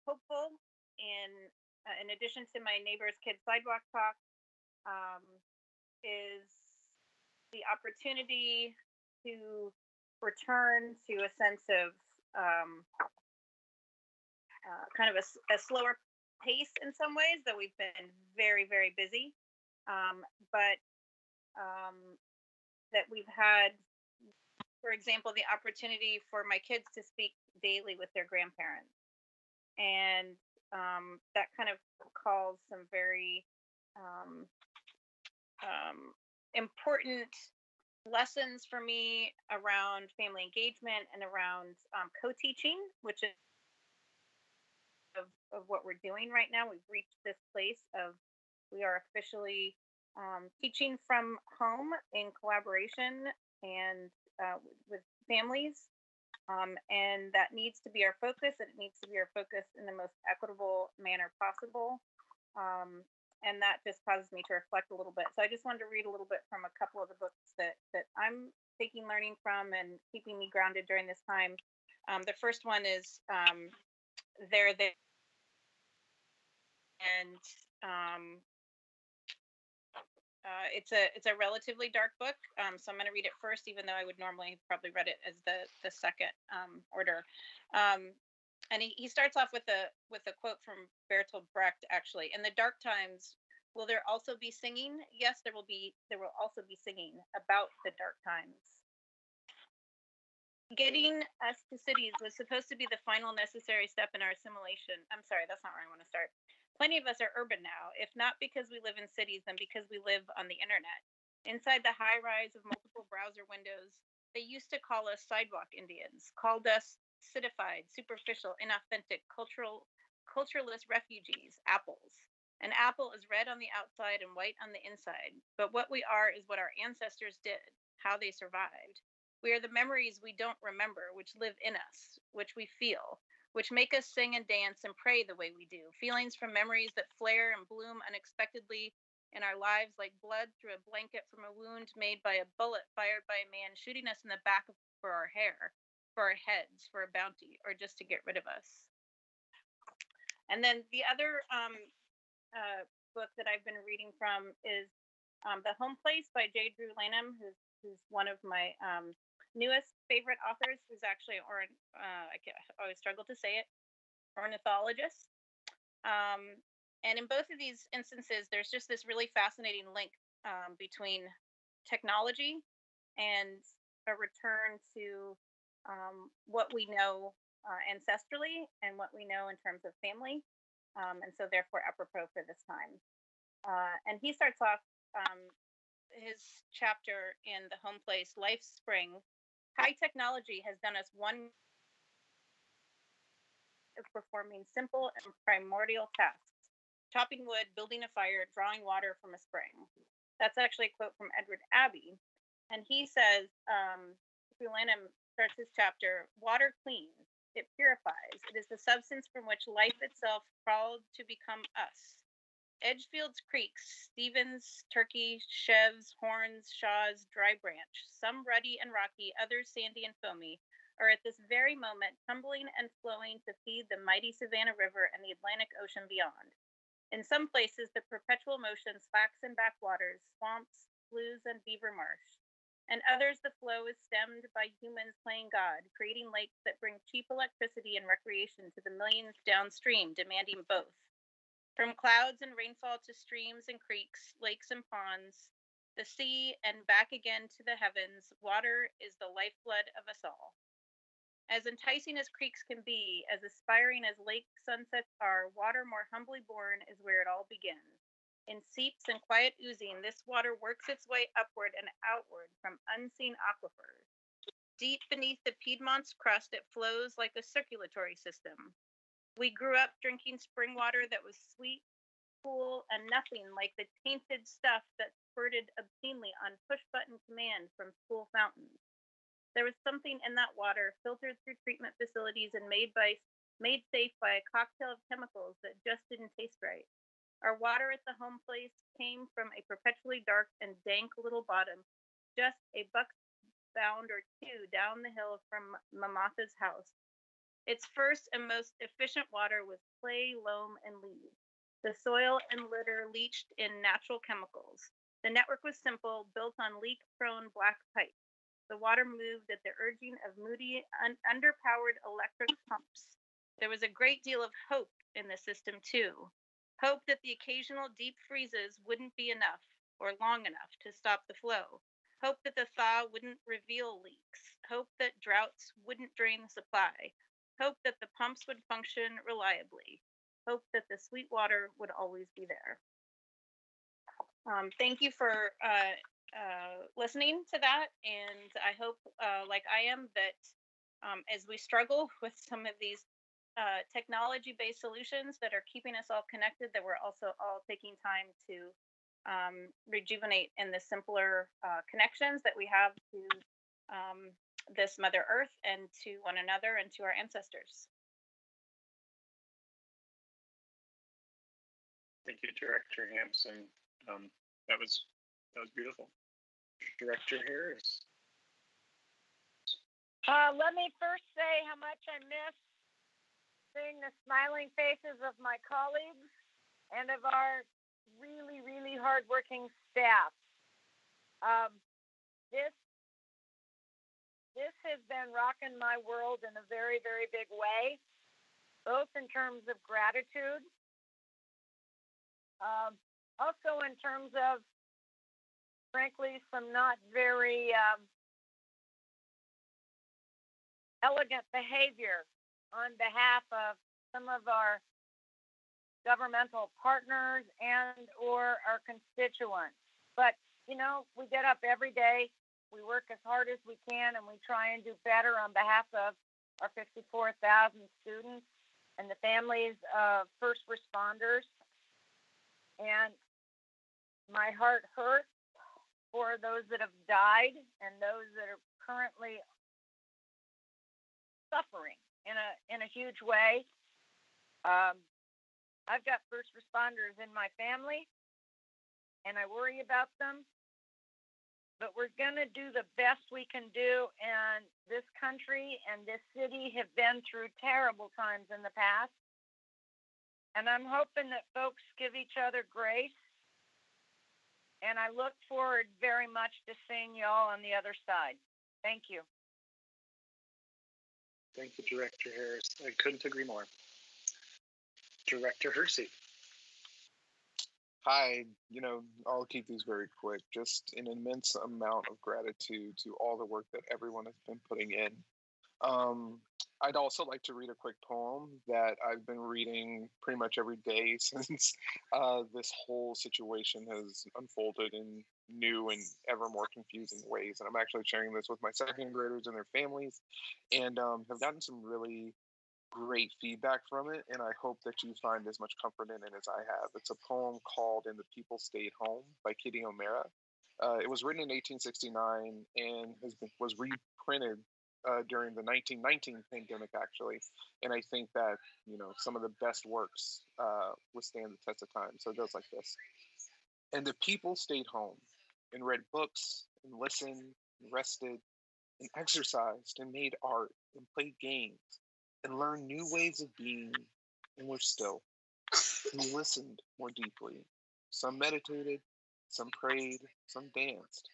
hopeful in addition to my neighbor's kid sidewalk talk is the opportunity to return to a sense of kind of a slower pace in some ways, though we've been very, very busy. But that we've had, for example, the opportunity for my kids to speak daily with their grandparents. And that kind of calls some very important lessons for me around family engagement and around co-teaching, which is of what we're doing right now. We've reached this place of we are officially teaching from home in collaboration and with families. And that needs to be our focus, and it needs to be our focus in the most equitable manner possible. And that just causes me to reflect a little bit. So I just wanted to read a little bit from a couple of the books that I'm taking learning from and keeping me grounded during this time. The first one is There. And It's a relatively dark book, so I'm going to read it first, even though I would normally have probably read it as the second order. And he starts off with a quote from Bertolt Brecht, actually. In the dark times, will there also be singing? Yes, there will also be singing about the dark times. Getting us to cities was supposed to be the final necessary step in our assimilation. I'm sorry, that's not where I want to start. Plenty of us are urban now, if not because we live in cities, then because we live on the internet. Inside the high rise of multiple browser windows, they used to call us sidewalk Indians, called us citified, superficial, inauthentic, cultureless refugees, apples. An apple is red on the outside and white on the inside, but what we are is what our ancestors did, how they survived. We are the memories we don't remember, which live in us, which we feel, which make us sing and dance and pray the way we do. Feelings from memories that flare and bloom unexpectedly in our lives like blood through a blanket from a wound made by a bullet fired by a man shooting us in the back for our hair, for our heads, for a bounty, or just to get rid of us. And then the other book that I've been reading from is The Home Place by J. Drew Lanham, who's one of my newest favorite authors, who's actually I always struggle to say it, ornithologist. And in both of these instances, there's just this really fascinating link between technology and a return to what we know ancestrally and what we know in terms of family, and so therefore apropos for this time. And he starts off his chapter in The Home Place, Life's Spring. High technology has done us one of performing simple and primordial tasks: chopping wood, building a fire, drawing water from a spring. That's actually a quote from Edward Abbey. And he says, Drew Lanham starts his chapter, water cleans, it purifies. It is the substance from which life itself crawled to become us. Edgefields creeks, Stevens, Turkey, Chevs, Horns, Shaws, Dry Branch, some ruddy and rocky, others sandy and foamy, are at this very moment tumbling and flowing to feed the mighty Savannah River and the Atlantic Ocean beyond. In some places, the perpetual motions flaxen backwaters, swamps, sloughs, and beaver marsh. And others, the flow is stemmed by humans playing God, creating lakes that bring cheap electricity and recreation to the millions downstream, demanding both. From clouds and rainfall to streams and creeks, lakes and ponds, the sea and back again to the heavens, water is the lifeblood of us all. As enticing as creeks can be, as aspiring as lake sunsets are, water more humbly born is where it all begins. In seeps and quiet oozing, this water works its way upward and outward from unseen aquifers. Deep beneath the Piedmont's crust, it flows like a circulatory system. We grew up drinking spring water that was sweet, cool, and nothing like the tainted stuff that spurted obscenely on push-button command from school fountains. There was something in that water, filtered through treatment facilities and made safe by a cocktail of chemicals that just didn't taste right. Our water at the Home Place came from a perpetually dark and dank little bottom, just a buck's bound or two down the hill from Mamatha's house. Its first and most efficient water was clay, loam, and leaves. The soil and litter leached in natural chemicals. The network was simple, built on leak-prone black pipes. The water moved at the urging of moody, underpowered electric pumps. There was a great deal of hope in the system, too. Hope that the occasional deep freezes wouldn't be enough or long enough to stop the flow. Hope that the thaw wouldn't reveal leaks. Hope that droughts wouldn't drain the supply. Hope that the pumps would function reliably. Hope that the sweet water would always be there. Thank you for listening to that. And I hope, like I am, that as we struggle with some of these technology-based solutions that are keeping us all connected, that we're also all taking time to rejuvenate in the simpler connections that we have to this Mother Earth and to one another and to our ancestors. Thank you, Director Hampson. That was beautiful. Director Harris. Let me first say how much I miss seeing the smiling faces of my colleagues and of our really, really hardworking staff. This has been rocking my world in a very, very big way, both in terms of gratitude, also in terms of, frankly, some not very elegant behavior on behalf of some of our governmental partners and or our constituents. But, you know, we get up every day, we work as hard as we can, and we try and do better on behalf of our 54,000 students and the families of first responders. And my heart hurts for those that have died and those that are currently suffering in a huge way. I've got first responders in my family, and I worry about them. But we're going to do the best we can do. And this country and this city have been through terrible times in the past. And I'm hoping that folks give each other grace. And I look forward very much to seeing y'all on the other side. Thank you. Thank you, Director Harris. I couldn't agree more. Director Hersey. Hi, I'll keep these very quick. Just an immense amount of gratitude to all the work that everyone has been putting in. I'd also like to read a quick poem that I've been reading pretty much every day since this whole situation has unfolded in new and ever more confusing ways. And I'm actually sharing this with my second graders and their families, and have gotten some really great feedback from it, and I hope that you find as much comfort in it as I have. It's a poem called "And the People Stayed Home" by Kitty O'Meara. It was written in 1869 and was reprinted during the 1919 pandemic, actually. And I think that some of the best works withstand the test of time. So it goes like this: And the people stayed home and read books and listened and rested and exercised and made art and played games and learned new ways of being, and were still, and listened more deeply. Some meditated, some prayed, some danced.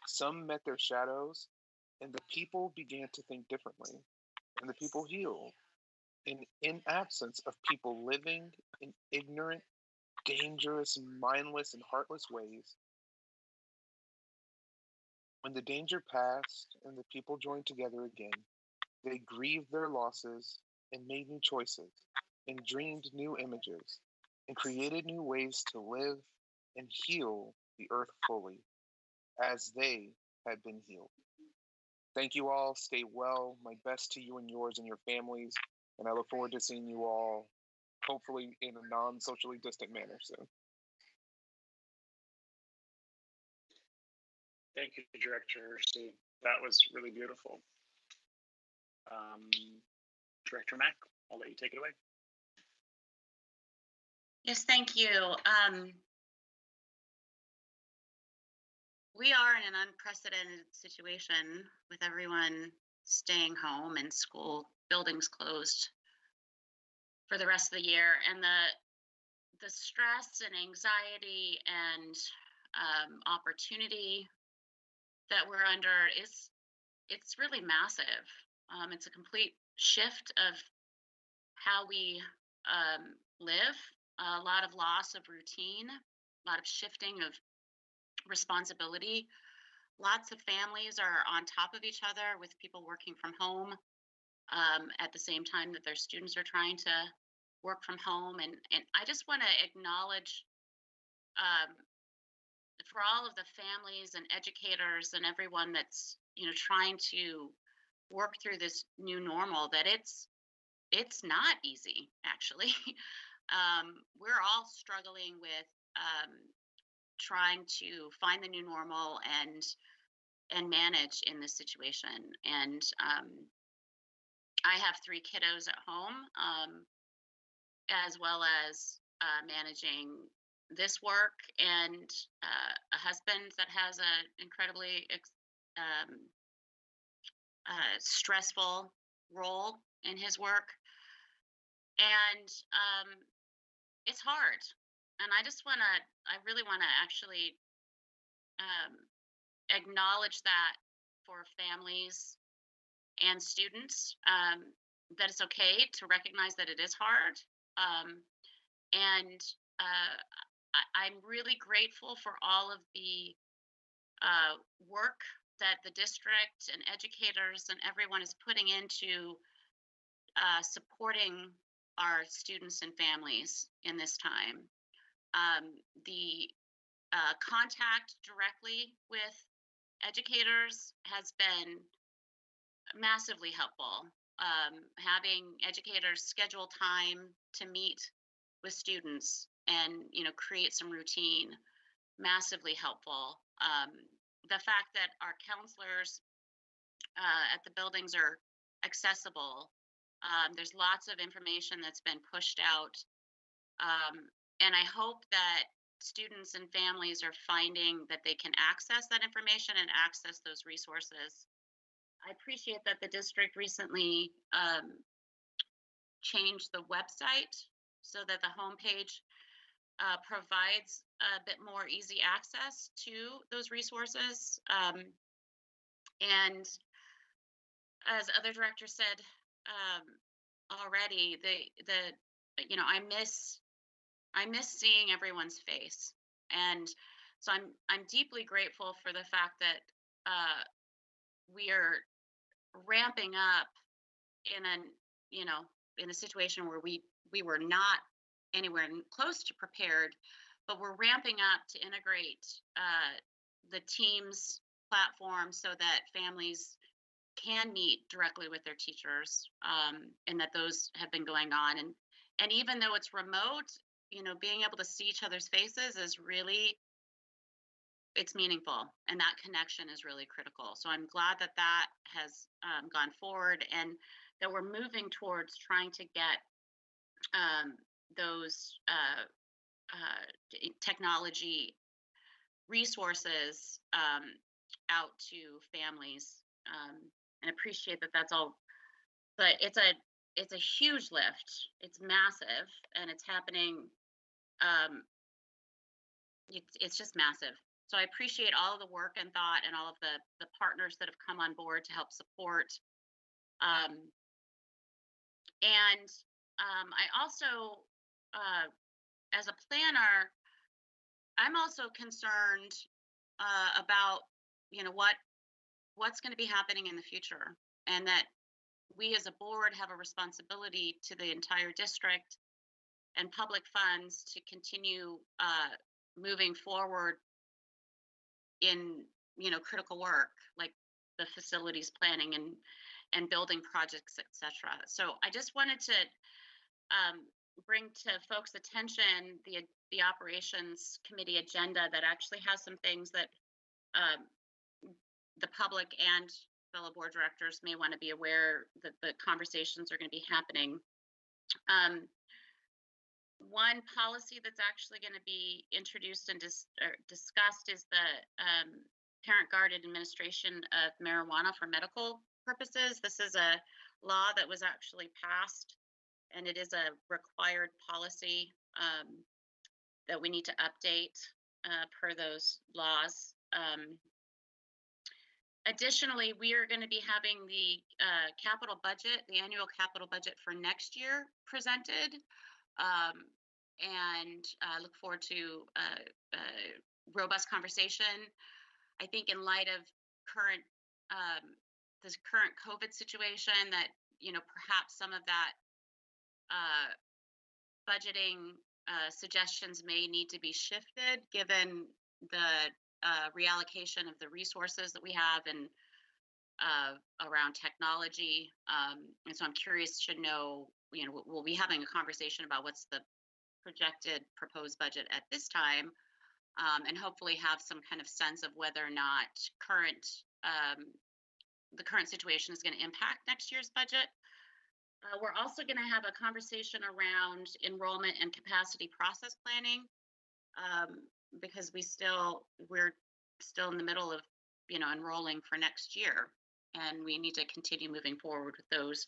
Some met their shadows, and the people began to think differently, and the people healed. And in absence of people living in ignorant, dangerous, mindless, and heartless ways, when the danger passed and the people joined together again, they grieved their losses and made new choices and dreamed new images and created new ways to live and heal the earth fully as they had been healed. Thank you all. Stay well. My best to you and yours and your families. And I look forward to seeing you all, hopefully in a non-socially distant manner soon. Thank you, Director Hersey. That was really beautiful. Director Mack, I'll let you take it away. Yes, thank you. We are in an unprecedented situation with everyone staying home and school buildings closed for the rest of the year, and the stress and anxiety and opportunity that we're under it's really massive. It's a complete shift of how we live, a lot of loss of routine, a lot of shifting of responsibility. Lots of families are on top of each other with people working from home at the same time that their students are trying to work from home. And I just want to acknowledge for all of the families and educators and everyone that's trying to work through this new normal, that it's not easy, actually. We're all struggling with trying to find the new normal and manage in this situation. And I have 3 kiddos at home, as well as managing this work, and a husband that has an incredibly stressful role in his work. And it's hard. and I really want to actually acknowledge that for families and students, that it's okay to recognize that it is hard. And I'm really grateful for all of the work that the district and educators and everyone is putting into supporting our students and families in this time. The contact directly with educators has been massively helpful. Having educators schedule time to meet with students and create some routine, massively helpful. The fact that our counselors at the buildings are accessible. There's lots of information that's been pushed out. And I hope that students and families are finding that they can access that information and access those resources. I appreciate that the district recently changed the website so that the homepage provides a bit more easy access to those resources. And as other directors said already, I miss seeing everyone's face, and so I'm deeply grateful for the fact that we are ramping up in a situation where we were not anywhere close to prepared, but we're ramping up to integrate the Teams platform so that families can meet directly with their teachers, and that those have been going on. And even though it's remote, being able to see each other's faces is really, it's meaningful, and that connection is really critical. So I'm glad that that has gone forward, and that we're moving towards trying to get those technology resources out to families, and appreciate that that's all. But it's a huge lift. It's massive, and it's happening. It's just massive. So I appreciate all of the work and thought and all of the partners that have come on board to help support. And I also, as a planner, I'm also concerned about what's going to be happening in the future, and that we as a board have a responsibility to the entire district and public funds to continue moving forward in critical work like the facilities planning and building projects, etc. So I just wanted to bring to folks' attention the operations committee agenda that actually has some things that the public and fellow board directors may want to be aware that the conversations are going to be happening. One policy that's actually going to be introduced and discussed is the parent-guarded administration of marijuana for medical purposes. This is a law that was actually passed, and it is a required policy that we need to update per those laws. Additionally, we are going to be having the capital budget, the annual capital budget for next year presented. And I look forward to a robust conversation. I think in light of this current COVID situation, that perhaps some of that budgeting suggestions may need to be shifted given the reallocation of the resources that we have and around technology. And so I'm curious to know, we'll be having a conversation about what's the projected proposed budget at this time, and hopefully have some kind of sense of whether or not the current situation is going to impact next year's budget. We're also going to have a conversation around enrollment and capacity process planning, because we're still in the middle of enrolling for next year, and we need to continue moving forward with those.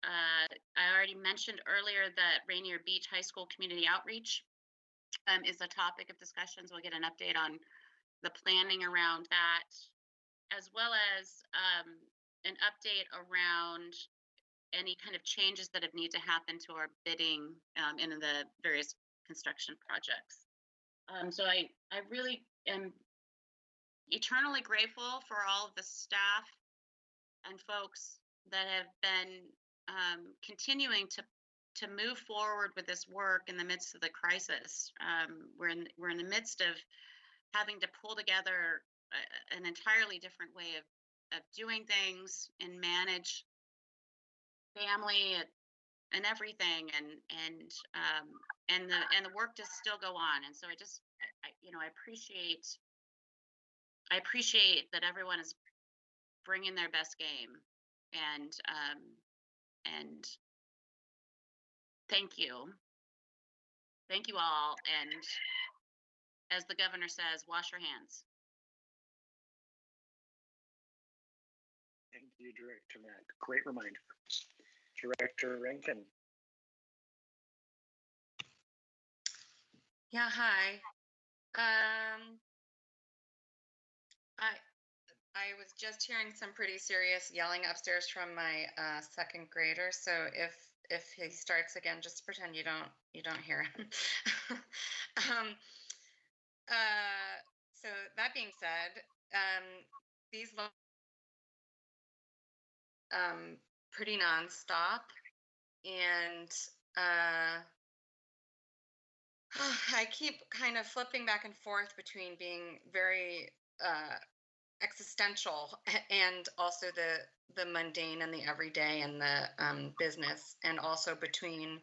I already mentioned earlier that Rainier Beach High School Community Outreach is a topic of discussions. We'll get an update on the planning around that, as well as an update around any kind of changes that have need to happen to our bidding in the various construction projects. So I really am eternally grateful for all of the staff and folks that have been continuing to move forward with this work in the midst of the crisis. We're in the midst of having to pull together an entirely different way of doing things and manage family and everything, and the work does still go on. And so I appreciate that everyone is bringing their best game, and thank you all. And as the governor says, wash your hands. Thank you, Director Mack. Great reminder. Director Rankin. Yeah, hi. I was just hearing some pretty serious yelling upstairs from my second grader. So if he starts again, just pretend you don't hear him. So that being said, these pretty nonstop, and I keep kind of flipping back and forth between being very existential and also the mundane and the everyday and the business, and also between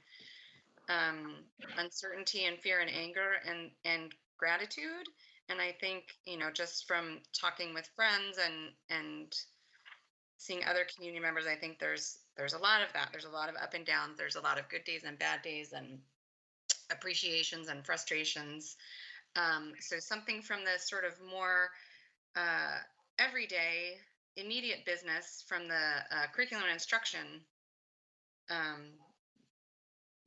uncertainty and fear and anger and gratitude. And I think, just from talking with friends and seeing other community members, I think there's a lot of that. There's a lot of up and downs. There's a lot of good days and bad days, and appreciations and frustrations. So something from the sort of more everyday, immediate business from the curriculum and instruction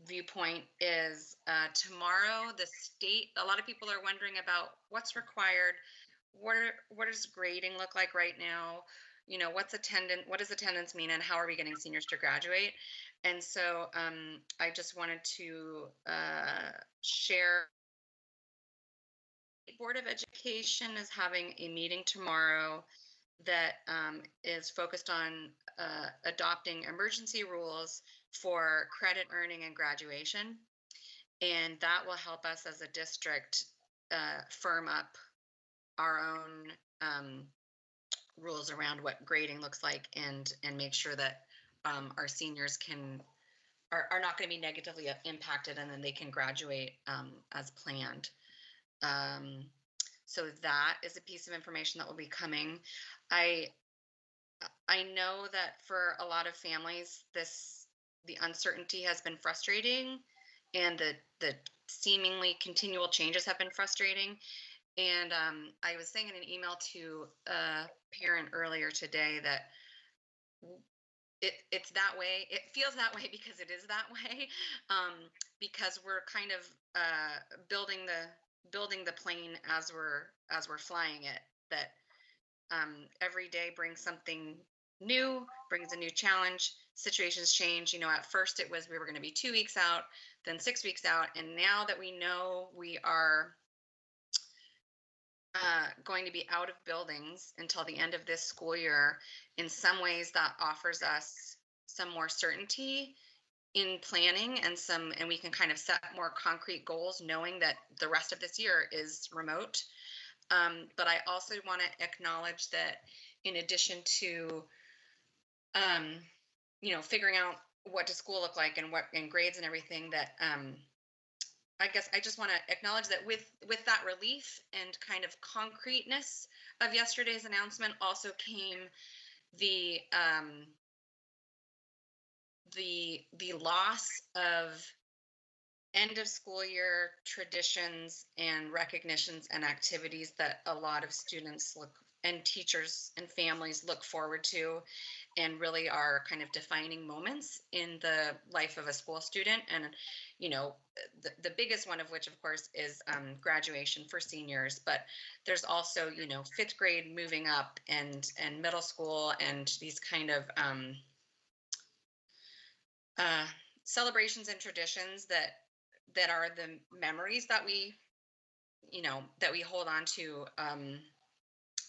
viewpoint is tomorrow, the state, a lot of people are wondering about what's required. What does grading look like right now? What does attendance mean, and how are we getting seniors to graduate? And so I just wanted to share. The Board of Education is having a meeting tomorrow that is focused on adopting emergency rules for credit earning and graduation. And that will help us as a district firm up our own rules around what grading looks like, and make sure that our seniors are not going to be negatively impacted, and then they can graduate as planned. So that is a piece of information that will be coming. I know that for a lot of families, the uncertainty has been frustrating, and the seemingly continual changes have been frustrating. And I was saying in an email to a parent earlier today that it's that way. It feels that way because it is that way, because we're kind of building the plane as we're flying it. That every day brings something new, brings a new challenge. Situations change. At first it was we were going to be 2 weeks out, then 6 weeks out, and now that we know we are going to be out of buildings until the end of this school year, in some ways that offers us some more certainty in planning, and we can kind of set more concrete goals, knowing that the rest of this year is remote. But I also want to acknowledge that in addition to figuring out what does school look like and grades and everything, that I guess I just want to acknowledge that with that relief and kind of concreteness of yesterday's announcement also came the loss of end of school year traditions and recognitions and activities that a lot of students and teachers and families look forward to. and really are kind of defining moments in the life of a school student. And, you know, the biggest one of which, of course, is graduation for seniors. But there's also, you know, fifth grade moving up and middle school and these kind of celebrations and traditions that are the memories that we, you know, that we hold on to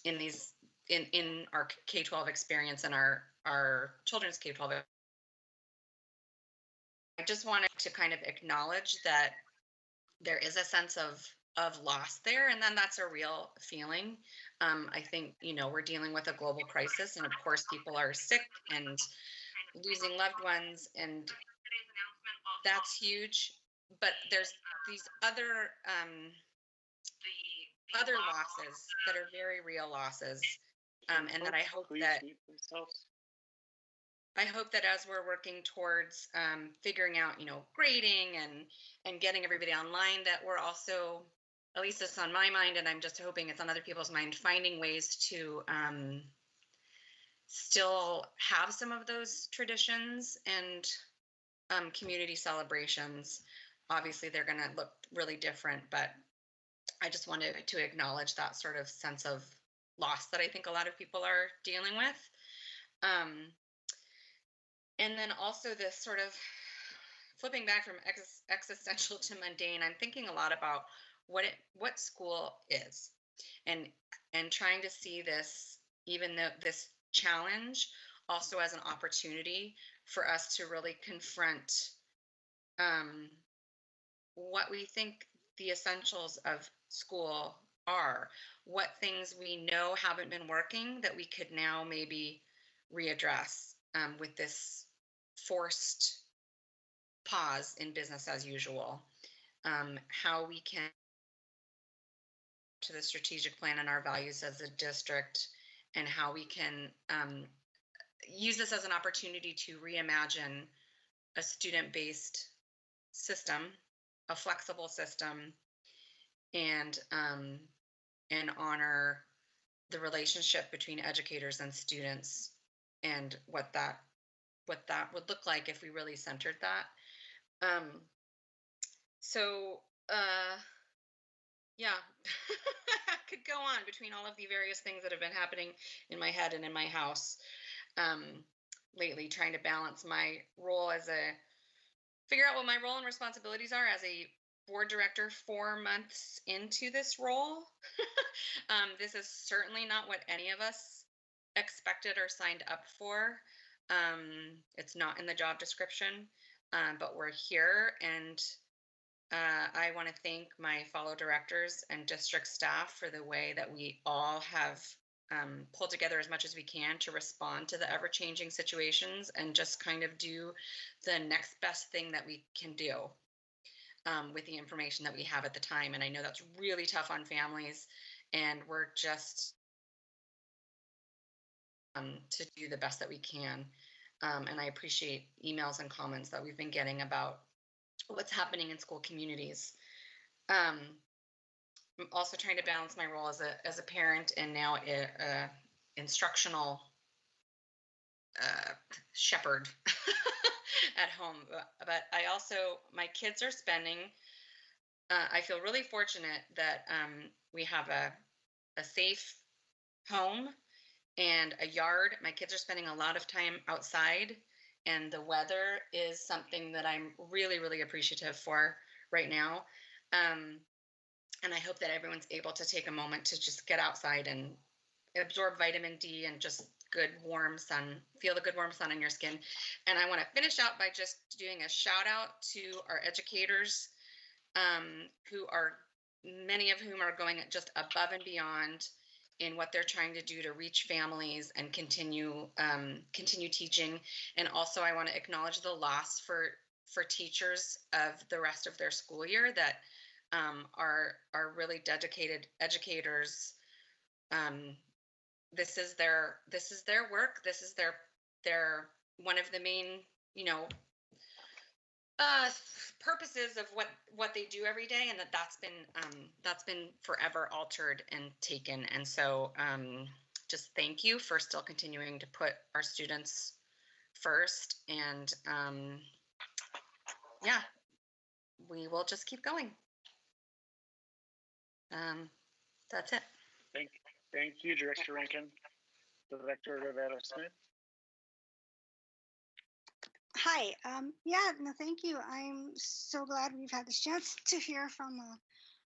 in these in our K-12 experience and our children's K-12. I just wanted to kind of acknowledge that there is a sense of loss there, and then that's a real feeling. I think, you know, we're dealing with a global crisis, and of course people are sick and losing loved ones, and that's huge. But there's these other losses that are very real losses, and that I hope that as we're working towards figuring out, you know, grading and getting everybody online, that we're also, at least it's on my mind, and I'm just hoping it's on other people's mind, finding ways to still have some of those traditions and community celebrations. Obviously, they're going to look really different, but I just wanted to acknowledge that sort of sense of loss that I think a lot of people are dealing with. And then also this sort of flipping back from existential to mundane, I'm thinking a lot about what school is, and trying to see this, even though this challenge, also as an opportunity for us to really confront what we think the essentials of school are, what things we know haven't been working that we could now maybe readdress with this forced pause in business as usual, how we can to the strategic plan and our values as a district, and how we can use this as an opportunity to reimagine a student-based system, a flexible system, and honor the relationship between educators and students, and what that would look like if we really centered that. Yeah, I could go on between all of the various things that have been happening in my head and in my house lately, trying to balance my role figure out what my role and responsibilities are as a board director 4 months into this role. This is certainly not what any of us expected or signed up for. It's not in the job description, but we're here, and I want to thank my fellow directors and district staff for the way that we all have pulled together as much as we can to respond to the ever-changing situations and just kind of do the next best thing that we can do with the information that we have at the time. And I know that's really tough on families, and we're just to do the best that we can. And I appreciate emails and comments that we've been getting about what's happening in school communities. I'm also trying to balance my role as a parent and now a instructional shepherd at home. But I also, my kids are spending, I feel really fortunate that we have a safe home and a yard. My kids are spending a lot of time outside, and the weather is something that I'm really, really appreciative for right now. And I hope that everyone's able to take a moment to just get outside and absorb vitamin D and just good warm sun, feel the good warm sun on your skin. And I want to finish out by just doing a shout out to our educators, who are, many of whom are going just above and beyond in what they're trying to do to reach families and continue teaching. And also I want to acknowledge the loss for teachers of the rest of their school year that are really dedicated educators. This is their work. This is their one of the main, purposes of what they do every day, and that's been forever altered and taken. And so just thank you for still continuing to put our students first. And yeah, we will just keep going. That's it. Thank you, Director Rankin. Director Rivera Smith. Hi. Yeah, no, thank you. I'm so glad we've had this chance to hear from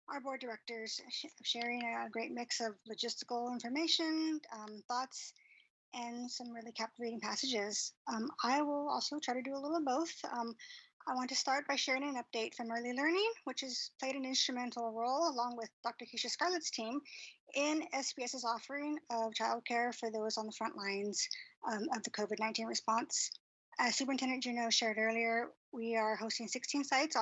our board directors sharing a great mix of logistical information, thoughts, and some really captivating passages. I will also try to do a little of both. I want to start by sharing an update from Early Learning, which has played an instrumental role along with Dr. Keisha Scarlett's team in SPS's offering of childcare for those on the front lines of the COVID-19 response. As Superintendent Juneau shared earlier, we are hosting 16 sites,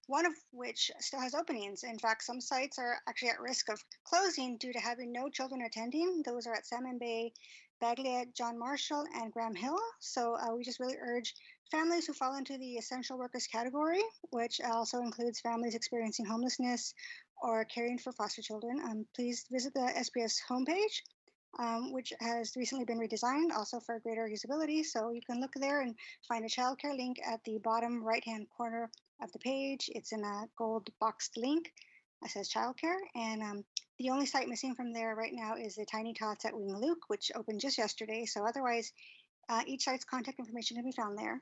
one of which still has openings. In fact, some sites are actually at risk of closing due to having no children attending. Those are at Salmon Bay, Bagley, John Marshall, and Graham Hill. So we just really urge families who fall into the essential workers category, which also includes families experiencing homelessness or caring for foster children, please visit the SPS homepage, which has recently been redesigned also for greater usability. So you can look there and find a childcare link at the bottom right-hand corner of the page. It's in a gold boxed link that says childcare. And the only site missing from there right now is the Tiny Tots at Wing Luke, which opened just yesterday. So otherwise, each site's contact information can be found there.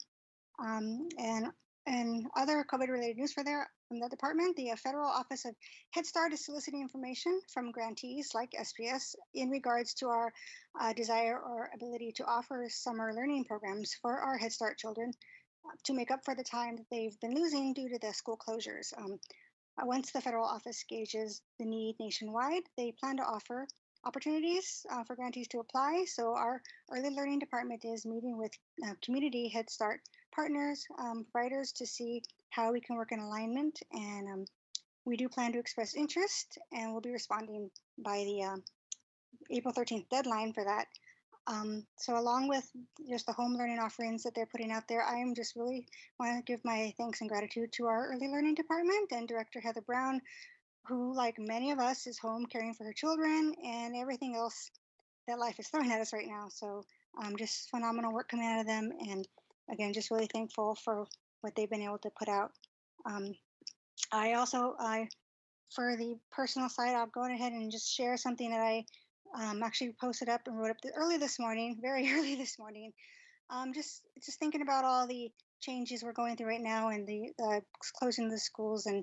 And other COVID-related news from the department, the Federal Office of Head Start is soliciting information from grantees like SPS in regards to our desire or ability to offer summer learning programs for our Head Start children to make up for the time that they've been losing due to the school closures. Once the federal office gauges the need nationwide, they plan to offer opportunities for grantees to apply. So our early learning department is meeting with community Head Start partners, providers to see how we can work in alignment. And we do plan to express interest, and we'll be responding by the April 13th deadline for that. So along with just the home learning offerings that they're putting out there, I am just really want to give my thanks and gratitude to our early learning department and Director Heather Brown, who, like many of us, is home caring for her children and everything else that life is throwing at us right now. So just phenomenal work coming out of them. And again, just really thankful for what they've been able to put out. I also, for the personal side, I'll go ahead and just share something that I actually posted up and wrote up early this morning, very early this morning. Just thinking about all the changes we're going through right now and the closing of the schools and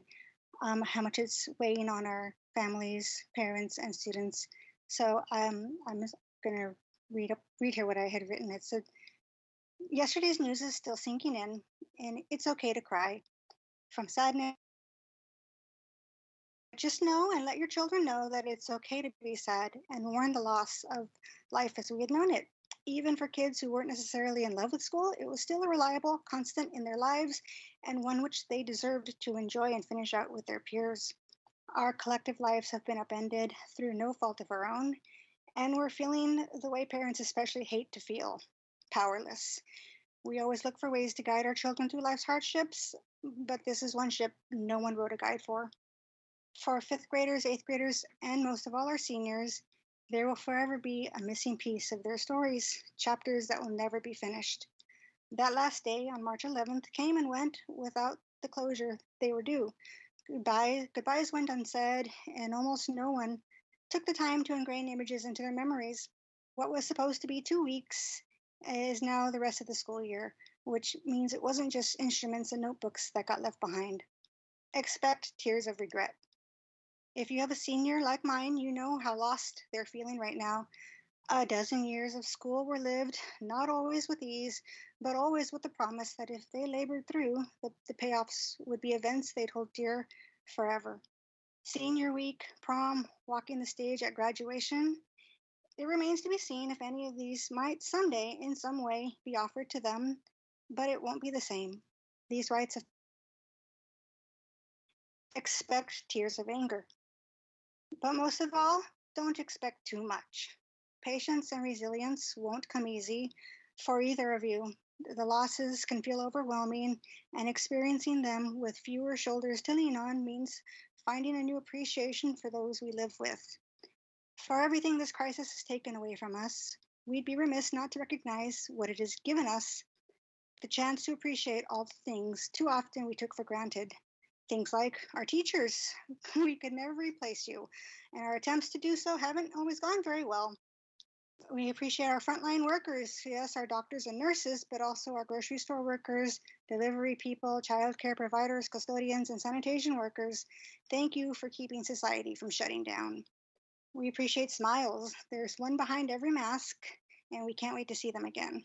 how much it's weighing on our families, parents, and students. So I'm just gonna read here what I had written. It said, yesterday's news is still sinking in, and it's okay to cry. From sadness, just know and let your children know that it's okay to be sad and mourn the loss of life as we had known it. Even for kids who weren't necessarily in love with school, it was still a reliable constant in their lives and one which they deserved to enjoy and finish out with their peers. Our collective lives have been upended through no fault of our own, and we're feeling the way parents especially hate to feel, powerless. We always look for ways to guide our children through life's hardships, but this is one ship no one wrote a guide for. For fifth graders, eighth graders, and most of all our seniors, there will forever be a missing piece of their stories, chapters that will never be finished. That last day on March 11th came and went without the closure they were due. Goodbyes went unsaid, and almost no one took the time to ingrain images into their memories. What was supposed to be 2 weeks is now the rest of the school year, which means it wasn't just instruments and notebooks that got left behind. Expect tears of regret. If you have a senior like mine, you know how lost they're feeling right now. A dozen years of school were lived, not always with ease, but always with the promise that if they labored through, the payoffs would be events they'd hold dear forever. Senior week, prom, walking the stage at graduation. It remains to be seen if any of these might someday, in some way, be offered to them, but it won't be the same. These rites of expect tears of anger. But most of all, don't expect too much. Patience and resilience won't come easy for either of you. The losses can feel overwhelming, and experiencing them with fewer shoulders to lean on means finding a new appreciation for those we live with. For everything this crisis has taken away from us, we'd be remiss not to recognize what it has given us, the chance to appreciate all the things too often we took for granted. Things like our teachers. We could never replace you, and our attempts to do so haven't always gone very well. We appreciate our frontline workers, yes, our doctors and nurses, but also our grocery store workers, delivery people, childcare providers, custodians, and sanitation workers. Thank you for keeping society from shutting down. We appreciate smiles. There's one behind every mask, and we can't wait to see them again.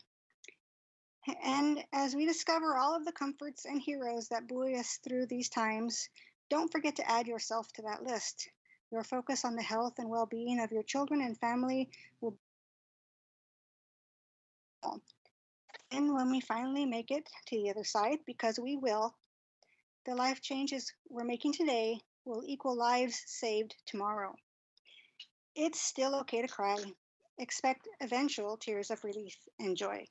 And as we discover all of the comforts and heroes that buoy us through these times, don't forget to add yourself to that list. Your focus on the health and well being of your children and family will. And when we finally make it to the other side, because we will, the life changes we're making today will equal lives saved tomorrow. It's still okay to cry. Expect eventual tears of relief and joy.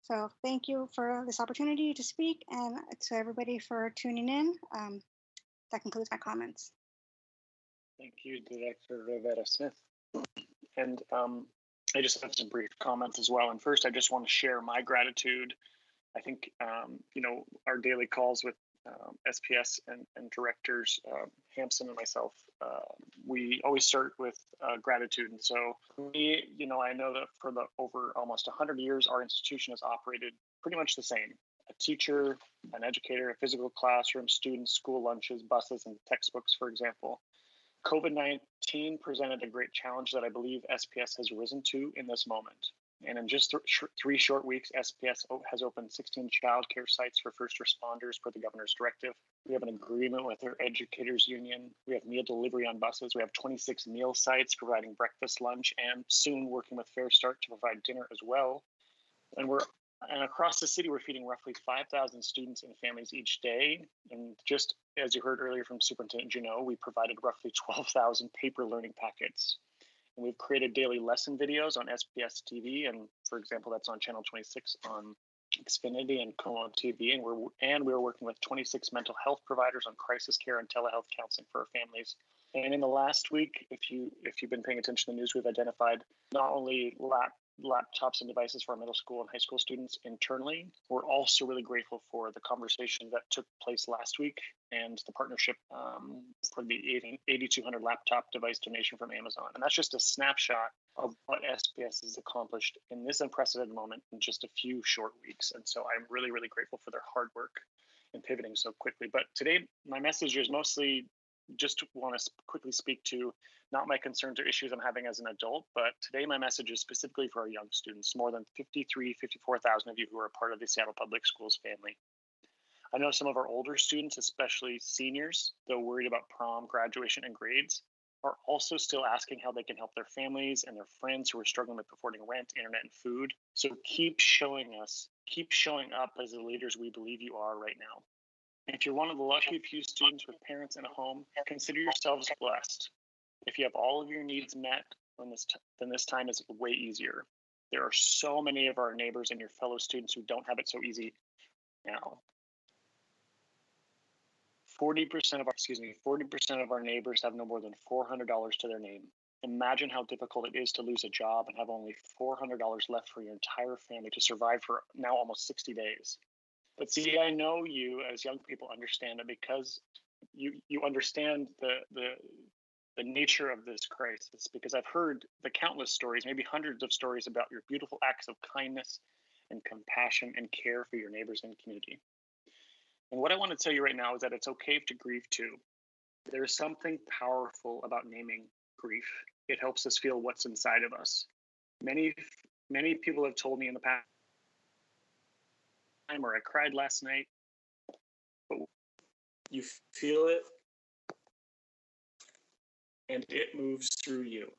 So thank you for this opportunity to speak, and to everybody for tuning in. That concludes my comments. Thank you, Director Rivera Smith. And I just have some brief comments as well. And first, I just want to share my gratitude. I think, our daily calls with SPS and directors, Hampson and myself, we always start with gratitude. And so we, I know that for the over almost 100 years, our institution has operated pretty much the same. A teacher, an educator, a physical classroom, students, school lunches, buses, and textbooks, for example. COVID-19 presented a great challenge that I believe SPS has risen to in this moment. And in just 3 short weeks, SPS has opened 16 childcare sites for first responders per the governor's directive. We have an agreement with our educators union. We have meal delivery on buses. We have 26 meal sites providing breakfast, lunch, and soon working with Fair Start to provide dinner as well. And across the city, we're feeding roughly 5,000 students and families each day. And just as you heard earlier from Superintendent Junot, we provided roughly 12,000 paper learning packets. And we've created daily lesson videos on SPS TV, and for example, that's on Channel 26 on Xfinity and Como TV. And we're working with 26 mental health providers on crisis care and telehealth counseling for our families. And in the last week, if you've been paying attention to the news, we've identified not only laptops and devices for our middle school and high school students internally. We're also really grateful for the conversation that took place last week and the partnership for the 8,200 laptop device donation from Amazon. And that's just a snapshot of what SPS has accomplished in this unprecedented moment in just a few short weeks. And so I'm really, really grateful for their hard work in pivoting so quickly. But today, my message is mostly just want to quickly speak to not my concerns or issues I'm having as an adult, but today my message is specifically for our young students, more than 54,000 of you who are a part of the Seattle Public Schools family. I know some of our older students, especially seniors, though worried about prom, graduation, and grades, are also still asking how they can help their families and their friends who are struggling with affording rent, internet, and food. So keep showing up as the leaders we believe you are right now. If you're one of the lucky few students with parents in a home, consider yourselves blessed. If you have all of your needs met, then this time is way easier. There are so many of our neighbors and your fellow students who don't have it so easy now. 40% of our neighbors have no more than $400 to their name. Imagine how difficult it is to lose a job and have only $400 left for your entire family to survive for now almost 60 days. But see, I know you as young people understand it because you understand the nature of this crisis, because I've heard the countless stories, maybe hundreds of stories about your beautiful acts of kindness and compassion and care for your neighbors and community. And what I want to tell you right now is that it's okay to grieve too. There's something powerful about naming grief. It helps us feel what's inside of us. Many people have told me in the past, or I cried last night, but you feel it and it moves through you.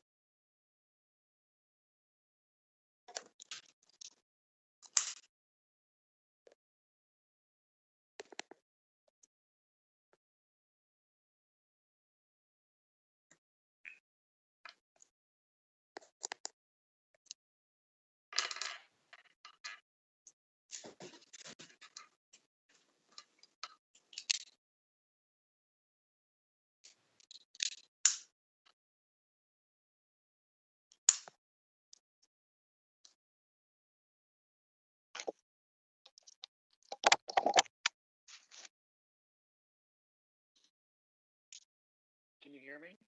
hear me?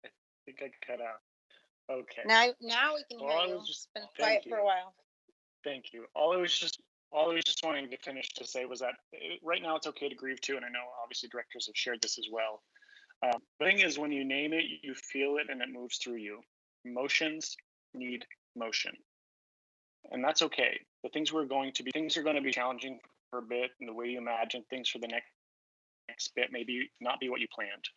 I think I cut out. Okay. Now we can Well, I hear you. was just- It's been thank quiet for you. a while. Thank you. All I was just wanting to finish to say was that right now it's okay to grieve too, and I know obviously directors have shared this as well. The thing is, when you name it, you feel it, and it moves through you. Emotions need motion, and that's okay. Things are going to be challenging for a bit, and the way you imagine things for the next bit maybe not be what you planned.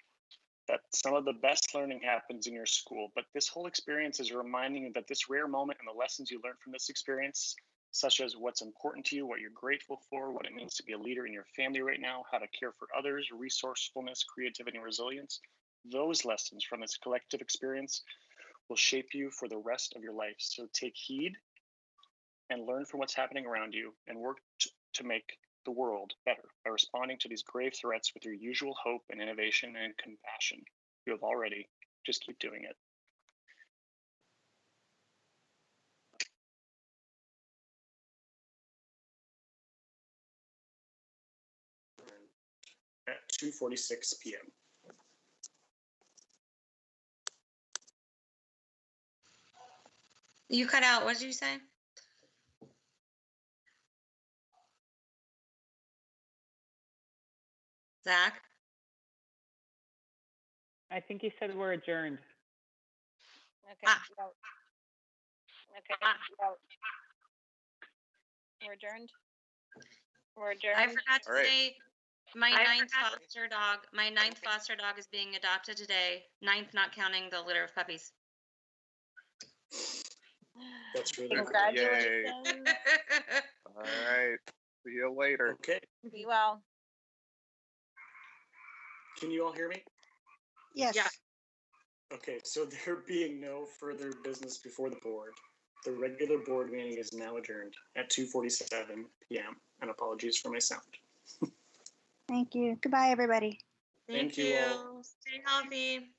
That some of the best learning happens in your school, but this whole experience is reminding you that this rare moment and the lessons you learned from this experience, such as what's important to you, what you're grateful for, what it means to be a leader in your family right now, how to care for others, resourcefulness, creativity, and resilience, those lessons from this collective experience will shape you for the rest of your life. So take heed and learn from what's happening around you and work to make the world better by responding to these grave threats with your usual hope and innovation and compassion. You have already. Just keep doing it. At 2:46 p.m. You cut out. What did you say? Zach? I think you said we're adjourned. Okay. No. Okay. No. We're adjourned. We're adjourned. I forgot to All right. say my ninth foster dog is being adopted today. Ninth, not counting the litter of puppies. That's really cool. Congratulations. All right. See you later. Okay. Be well. Can you all hear me? Yes. Yeah. Okay, so there being no further business before the board, the regular board meeting is now adjourned at 2:47 p.m. And apologies for my sound. Thank you. Goodbye, everybody. Thank you all. Stay healthy.